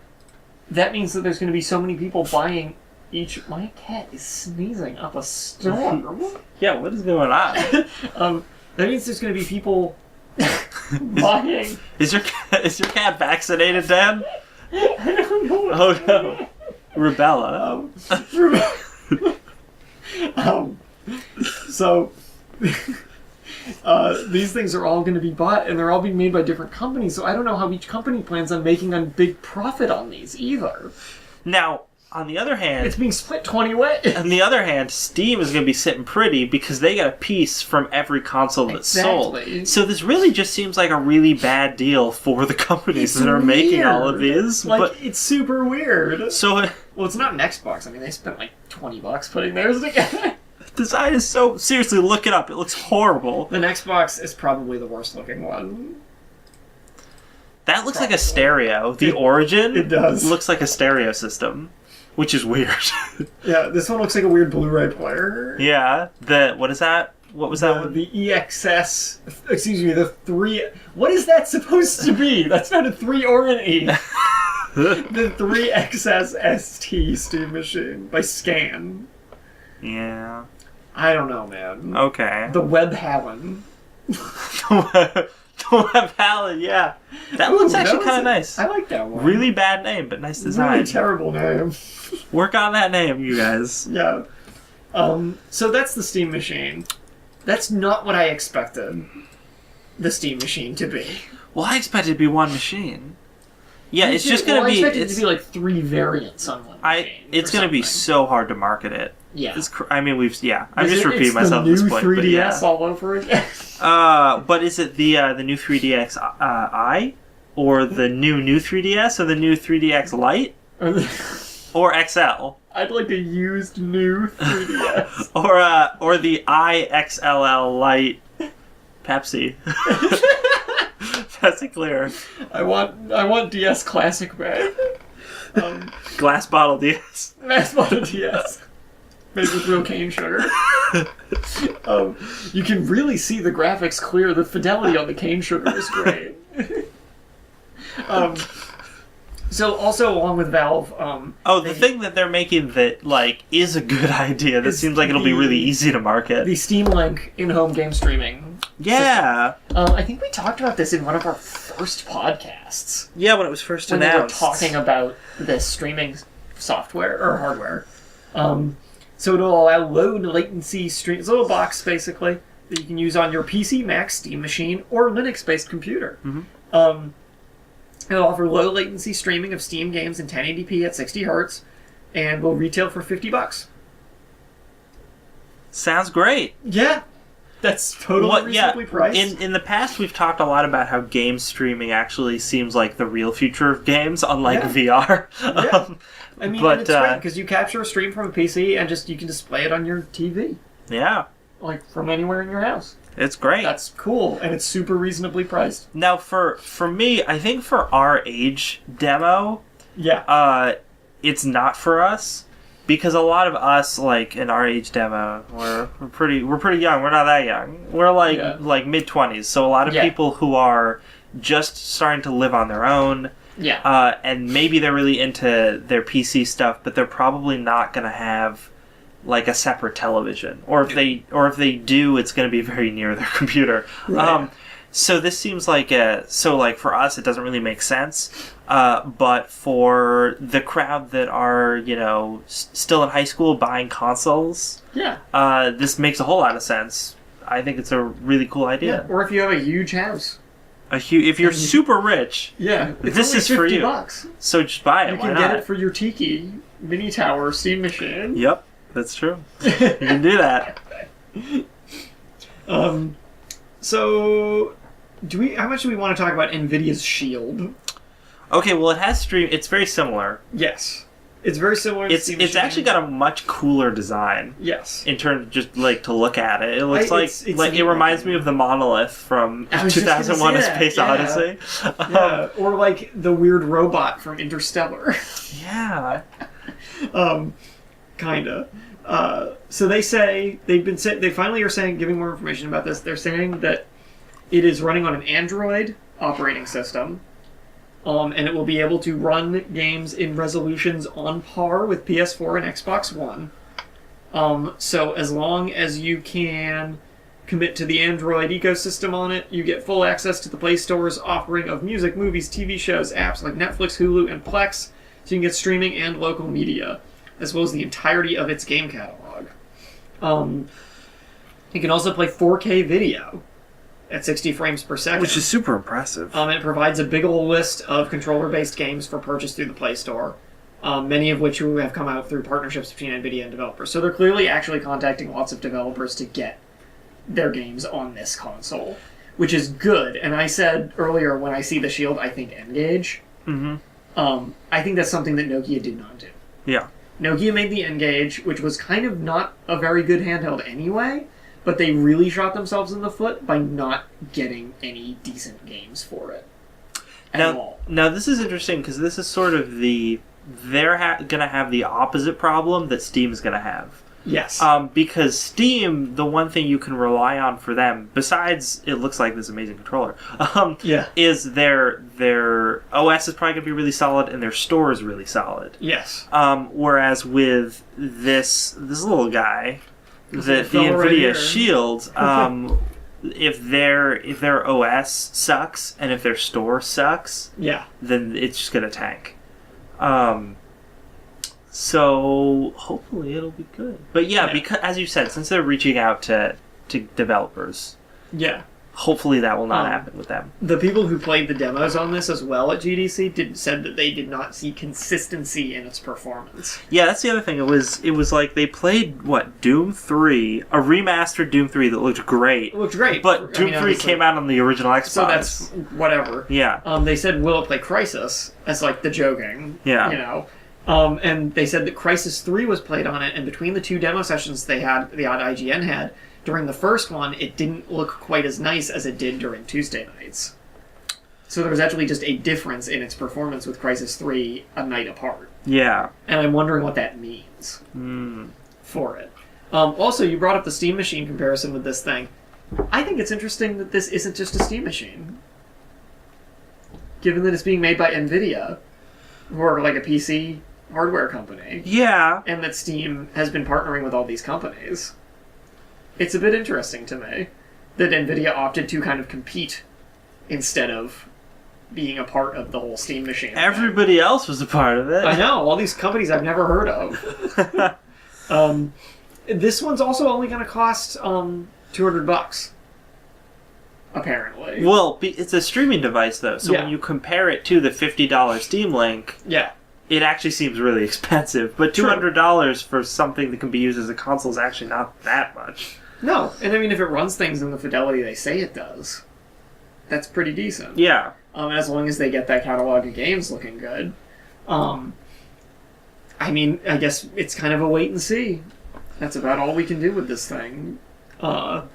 that means that there's going to be so many people buying each... My cat is sneezing up a storm. Yeah, what is going on? That means there's going to be people buying... Is your cat vaccinated, Dan? I don't know. Oh no, Rubella. So these things are all going to be bought, and they're all being made by different companies. So I don't know how each company plans on making a big profit on these either. Now, on the other hand, it's being split 20 ways. On the other hand, Steam is going to be sitting pretty because they get a piece from every console that's sold. So this really just seems like a really bad deal for the companies that are making all of these. Like, but it's super weird. So, well, it's not an Xbox. I mean, they spent like $20 putting theirs together. The design is so... Seriously, look it up. It looks horrible. The Xbox is probably the worst looking one. That looks like a stereo. The Origin it does. Looks like a stereo system. Which is weird. Yeah, this one looks like a weird Blu-ray player. Yeah, what is that? What was that one? The EXS, excuse me, the 3... What is that supposed to be? That's not a 3 or an E. The 3XS ST Steam Machine by Scan. Yeah. I don't know, man. Okay. The Web Howland. The Web Howland, yeah. That looks actually kind of nice. I like that one. Really bad name, but nice design. Really terrible name. Work on that name, you guys. Yeah. So that's the Steam Machine. That's not what I expected the Steam Machine to be. Well, I expected it to be one machine. Yeah, it's just going to be... I expected it to be like 3 variants on one machine. It's going to be so hard to market it. Yeah. I'm just repeating myself at this point. It's the new 3DS yeah. all over again. But is it the new 3DS I? Or the new 3DS? Or the new 3DX Lite? Or XL? I'd like a used new 3DS. or the iXLL Lite Pepsi. Pepsi Clear. I want DS Classic back. Glass bottle DS. Glass bottle DS. Made with real cane sugar. You can really see the graphics clear. The fidelity on the cane sugar is great. So also along with Valve, the thing that they're making that like is a good idea. That seems like it'll be really easy to market. The Steam Link in-home game streaming. Yeah. I think we talked about this in one of our first podcasts. Yeah, when it was first when announced. They were talking about this streaming software or hardware. So it'll allow low latency stream. It's a little box basically that you can use on your PC, Mac, Steam machine, or Linux-based computer. Mm-hmm. It'll offer low latency streaming of Steam games in 1080p at 60 Hz, and will retail for $50. Sounds great. Yeah, that's totally reasonably priced. In the past, we've talked a lot about how game streaming actually seems like the real future of games, unlike VR. Yeah. I mean, it's great because you capture a stream from a PC and you can display it on your TV. Yeah. Like from anywhere in your house. It's great. That's cool, and it's super reasonably priced. Now, for me, I think for our age demo, it's not for us because a lot of us, like in our age demo, we're pretty young. We're not that young. We're like mid-20s. So a lot of people who are just starting to live on their own. Yeah. And maybe they're really into their PC stuff, but they're probably not going to have like a separate television, or if they do, it's going to be very near their computer. Right. So this seems like for us, it doesn't really make sense. But for the crowd that are still in high school buying consoles, this makes a whole lot of sense. I think it's a really cool idea. Yeah. Or if you have a huge house. If you're super rich, this is for you. $50. So just buy it. You can get it for your Tiki Mini Tower Steam Machine. Yep, that's true. You can do that. So, how much do we want to talk about Nvidia's Shield? Okay, well, it has stream. It's very similar. Yes. It's very similar to Steam It's Machine. actually got a much cooler design. Yes. In terms of just to look at it. It looks it reminds me of the monolith from 2001 A Space Odyssey. Yeah. Or like the weird robot from Interstellar. Yeah. Kinda. So they say they finally are giving more information about this. They're saying that it is running on an Android operating system. And it will be able to run games in resolutions on par with PS4 and Xbox One. So as long as you can commit to the Android ecosystem on it, you get full access to the Play Store's offering of music, movies, TV shows, apps like Netflix, Hulu, and Plex, so you can get streaming and local media, as well as the entirety of its game catalog. You can also play 4K video at 60 frames per second. Which is super impressive. It provides a big old list of controller-based games for purchase through the Play Store, many of which have come out through partnerships between Nvidia and developers. So they're clearly actually contacting lots of developers to get their games on this console, which is good. And I said earlier, when I see the Shield, I think N-Gage. Mm-hmm. I think that's something that Nokia did not do. Yeah. Nokia made the N-Gage, which was kind of not a very good handheld anyway, but they really shot themselves in the foot by not getting any decent games for it at all. Now, this is interesting because this is sort of they're going to have the opposite problem that Steam is going to have. Yes. Because Steam, the one thing you can rely on for them, besides it looks like this amazing controller, is their OS is probably going to be really solid and their store is really solid. Yes. Whereas with this little guy, the Nvidia Shield, if their OS sucks and if their store sucks, then it's just gonna tank. So hopefully it'll be good. But because as you said, since they're reaching out to developers, hopefully that will not happen with them. The people who played the demos on this as well at GDC said that they did not see consistency in its performance. Yeah, that's the other thing. It was like they played Doom 3, a remastered Doom 3 that looked great. It looked great, but Doom 3 came out on the original Xbox. So that's whatever. Yeah. They said, "Will it play Crysis?" as like the joking. Yeah. You know. And they said that Crysis 3 was played on it, and between the two demo sessions they had, the odd IGN had. During the first one, it didn't look quite as nice as it did during Tuesday nights. So there was actually just a difference in its performance with Crysis 3 a night apart. Yeah. And I'm wondering what that means for it. Also, you brought up the Steam Machine comparison with this thing. I think it's interesting that this isn't just a Steam Machine. Given that it's being made by Nvidia, who are like a PC hardware company. Yeah. And that Steam has been partnering with all these companies. It's a bit interesting to me that Nvidia opted to kind of compete instead of being a part of the whole Steam Machine. Everybody else was a part of it. I know, all these companies I've never heard of. This one's also only going to cost $200, apparently. Well, it's a streaming device, though, so when you compare it to the $50 Steam Link, it actually seems really expensive. But $200 for something that can be used as a console is actually not that much. No, and I mean, if it runs things in the fidelity they say it does, that's pretty decent. Yeah. As long as they get that catalog of games looking good. I mean, I guess it's kind of a wait and see. That's about all we can do with this thing.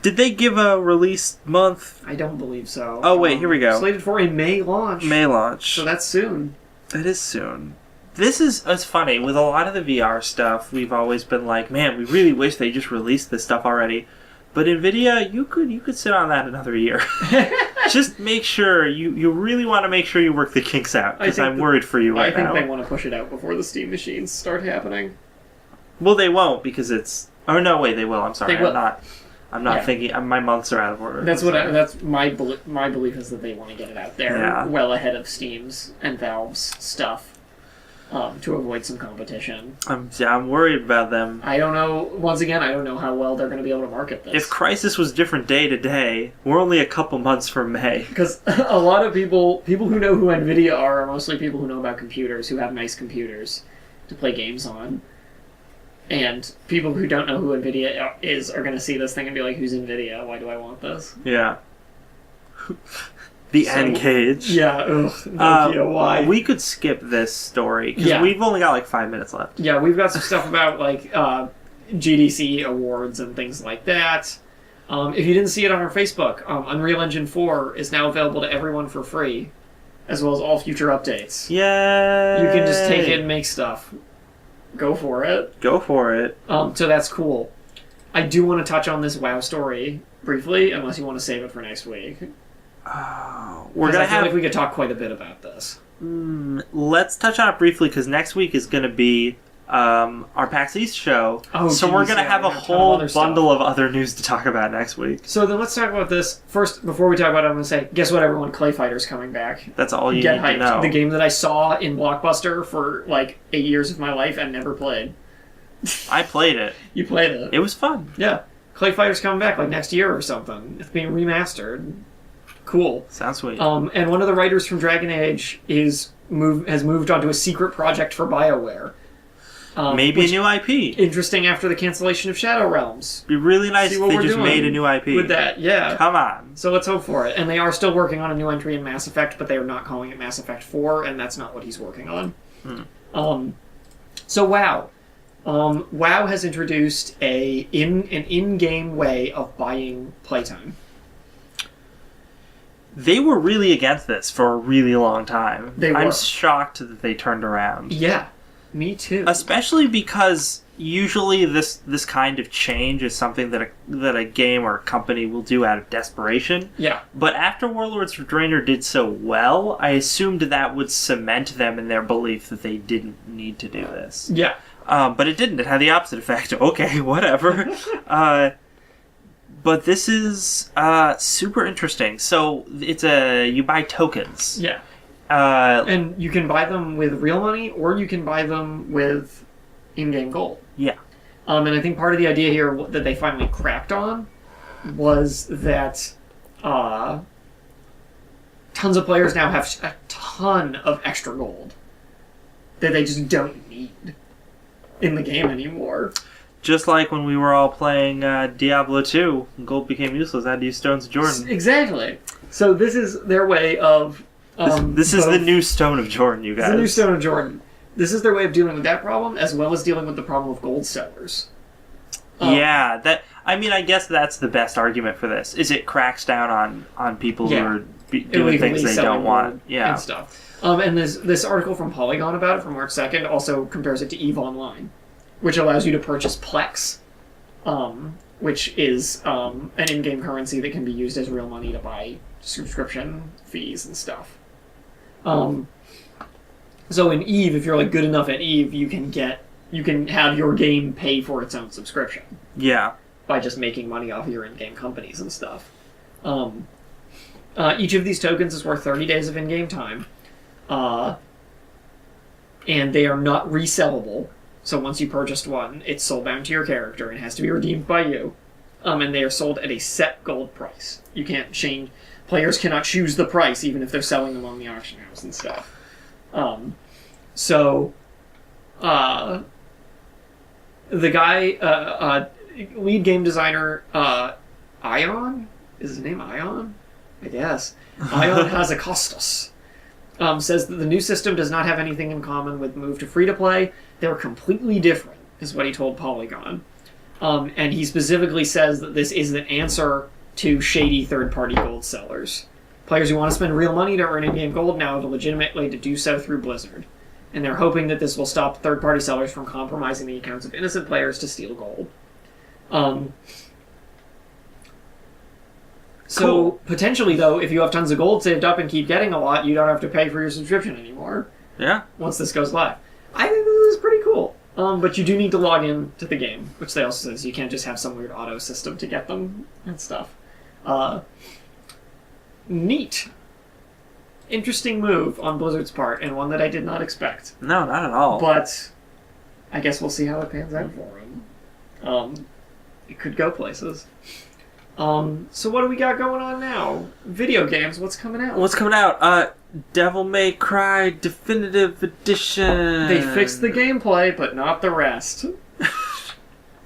Did they give a release month? I don't believe so. Oh, wait, here we go. Slated for a May launch. May launch. So that's soon. That is soon. This is it's funny. With a lot of the VR stuff, we've always been like, man, we really wish they just released this stuff already. But Nvidia, you could sit on that another year. Just make sure, you really want to make sure you work the kinks out, because I'm worried for you right now. I think they want to push it out before the Steam machines start happening. Well, they won't, because it's... Oh, no, wait, they will. I'm sorry. They will. I'm not thinking... my months are out of order. That's my belief is that they want to get it out there well ahead of Steam's and Valve's stuff. To avoid some competition. I'm worried about them. I don't know. Once again, I don't know how well they're going to be able to market this. If Crysis was different day to day, we're only a couple months from May. Because a lot of people who know who Nvidia are mostly people who know about computers, who have nice computers to play games on. And people who don't know who Nvidia is are going to see this thing and be like, "Who's Nvidia? Why do I want this?" Yeah. The N-Cage. Yeah, Nokia, why? We could skip this story, because we've only got like 5 minutes left. Yeah, we've got some stuff about like GDC awards and things like that. If you didn't see it on our Facebook, Unreal Engine 4 is now available to everyone for free, as well as all future updates. Yay! You can just take it and make stuff. Go for it. Go for it. So that's cool. I do want to touch on this WoW story briefly, unless you want to save it for next week. We're gonna I feel like we could talk quite a bit about this. Let's touch on it briefly, because next week is going to be our PAX East show. Oh, so we're going to have a whole bundle of other news to talk about next week. So then let's talk about this. First, before we talk about it, I'm going to say, guess what, everyone? Clay Fighter's coming back. That's all you Get need hyped. to know. The game that I saw in Blockbuster for like 8 years of my life and never played. I played it. You played it. It was fun. Yeah. Clay Fighter's coming back like next year or something. It's being remastered. Cool. Sounds sweet. And one of the writers from Dragon Age has moved on to a secret project for BioWare. Maybe a new IP. Interesting after the cancellation of Shadow Realms. Be really nice if they just made a new IP. With that, yeah. Come on. So let's hope for it. And they are still working on a new entry in Mass Effect, but they are not calling it Mass Effect 4, and that's not what he's working on. So WoW. WoW has introduced an in-game way of buying playtime. They were really against this for a really long time. They were. I'm shocked that they turned around. Yeah. Me too. Especially because usually this kind of change is something that a game or a company will do out of desperation. Yeah. But after Warlords of Draenor did so well, I assumed that would cement them in their belief that they didn't need to do this. Yeah. But it didn't. It had the opposite effect. Okay, whatever. But this is super interesting. So you buy tokens. Yeah. And you can buy them with real money, or you can buy them with in-game gold. Yeah. And I think part of the idea here that they finally cracked on was that tons of players now have a ton of extra gold that they just don't need in the game anymore. Just like when we were all playing Diablo 2, gold became useless. I had to use Stones of Jordan. Exactly. So this is their way of... This is the new Stone of Jordan, you guys. It's the new Stone of Jordan. This is their way of dealing with that problem, as well as dealing with the problem of gold sellers. Yeah, I guess that's the best argument for this. Is it cracks down on people who are doing things they don't want. Yeah. And stuff. And this article from Polygon about it from March 2nd also compares it to EVE Online, which allows you to purchase Plex, which is an in-game currency that can be used as real money to buy subscription fees and stuff. So in EVE, if you're good enough at EVE, you can have your game pay for its own subscription. Yeah. By just making money off your in-game companies and stuff. Each of these tokens is worth 30 days of in-game time. And they are not resellable. So once you purchased one, it's soulbound to your character and has to be redeemed by you. And they are sold at a set gold price. You can't change... Players cannot choose the price, even if they're selling them on the auction house and stuff. The guy, lead game designer, Ion? Is his name Ion? I guess. Ion Hazakostas. Says that the new system does not have anything in common with move to free-to-play. They're completely different, is what he told Polygon. And he specifically says that this is an answer to shady third-party gold sellers. Players who want to spend real money to earn in-game gold now have a legitimate way to do so through Blizzard. And they're hoping that this will stop third-party sellers from compromising the accounts of innocent players to steal gold. So, potentially, though, if you have tons of gold saved up and keep getting a lot, you don't have to pay for your subscription anymore. Yeah. Once this goes live. I think this is pretty cool. But you do need to log in to the game, which they also says you can't just have some weird auto system to get them and stuff. Neat. Interesting move on Blizzard's part, and one that I did not expect. No, not at all. But I guess we'll see how it pans out for him. It could go places. So what do we got going on now? Video games, what's coming out? What's coming out? Devil May Cry Definitive Edition. They fixed the gameplay, but not the rest.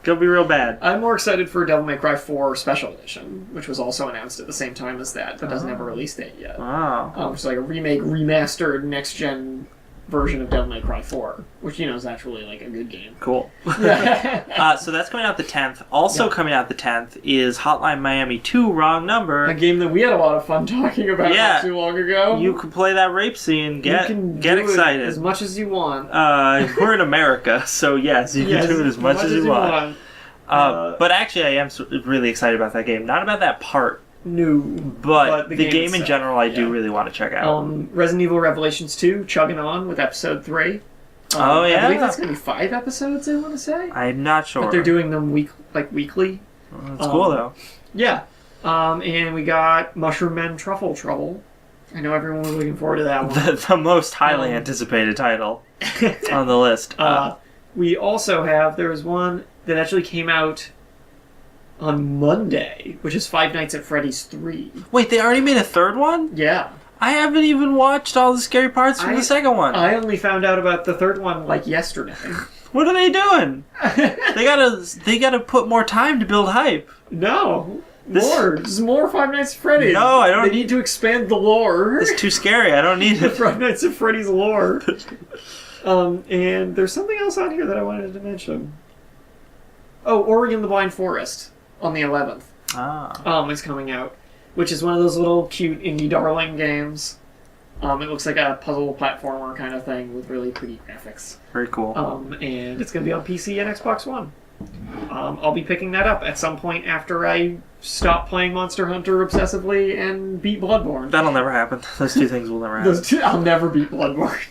Gonna be real bad. I'm more excited for Devil May Cry 4 Special Edition, which was also announced at the same time as that, but doesn't have a release date yet. Wow. It's like a remake, remastered, next-gen version of Devil May Cry 4, which, is actually, a good game. Cool. So that's coming out the 10th. Also coming out the 10th is Hotline Miami 2 Wrong Number. A game that we had a lot of fun talking about not too long ago. You can play that rape scene. Get excited. As much as you want. We're in America, so yes, you can do it as much as you want. But actually, I am really excited about that game. Not about that part. No. But the game in general, I do really want to check out. Resident Evil Revelations 2, chugging on with episode 3. I believe that's going to be 5 episodes, I want to say. I'm not sure. But they're doing them weekly. That's cool, though. Yeah. And we got Mushroom Men Truffle Trouble. I know everyone was looking forward to that one. The most highly anticipated title on the list. We also have, there was one that actually came out on Monday, which is Five Nights at Freddy's 3. Wait, they already made a third one? Yeah. I haven't even watched all the scary parts from the second one. I only found out about the third one, yesterday. What are they doing? they gotta put more time to build hype. No. There's more Five Nights at Freddy's. No, I don't. They need to expand the lore. It's too scary. I don't need it. Five Nights at Freddy's lore. And there's something else on here that I wanted to mention. Oh, Ori and the Blind Forest on the 11th. Ah. Is coming out, which is one of those little cute indie darling games. It looks like a puzzle platformer kind of thing with really pretty graphics. Very cool. And it's going to be on PC and Xbox One. I'll be picking that up at some point after I stop playing Monster Hunter obsessively and beat Bloodborne. That'll never happen. Those two things will never happen. I'll never beat Bloodborne.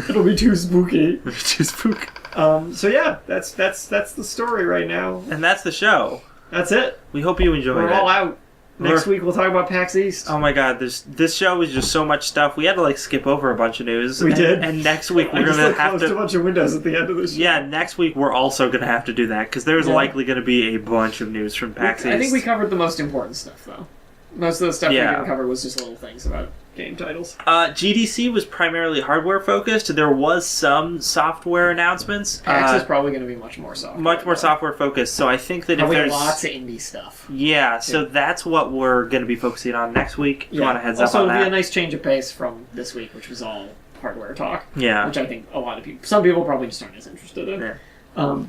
It'll be too spooky. Too spooky. So yeah, that's the story right now. And that's the show. That's it. We hope you enjoyed it. We're all out. Next week we'll talk about PAX East. Oh my god, this show was just so much stuff. We had to skip over a bunch of news. We did. And next week we're going to have to... close a bunch of windows at the end of this show. Yeah, next week we're also going to have to do that because there's likely going to be a bunch of news from PAX East. I think we covered the most important stuff though. Most of the stuff we didn't cover was just little things about game titles. GDC was primarily hardware focused. There was some software announcements. PAX is probably going to be much more software. Much more software focused. So I think that probably if there's lots of indie stuff. Yeah, so that's what we're going to be focusing on next week. If you want a heads up on that. Also, it'll be a nice change of pace from this week, which was all hardware talk. Yeah. Which I think a lot of people, some people probably just aren't as interested in. Yeah.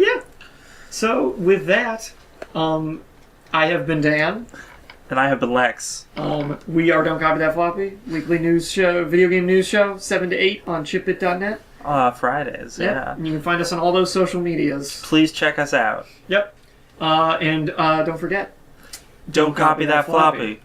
Yeah. So with that, I have been Dan. And I have been Lex. We are Don't Copy That Floppy, weekly news show, video game news show, 7 to 8 on chipbit.net. Fridays, yeah. And you can find us on all those social medias. Please check us out. Yep. And don't forget, Don't copy that floppy.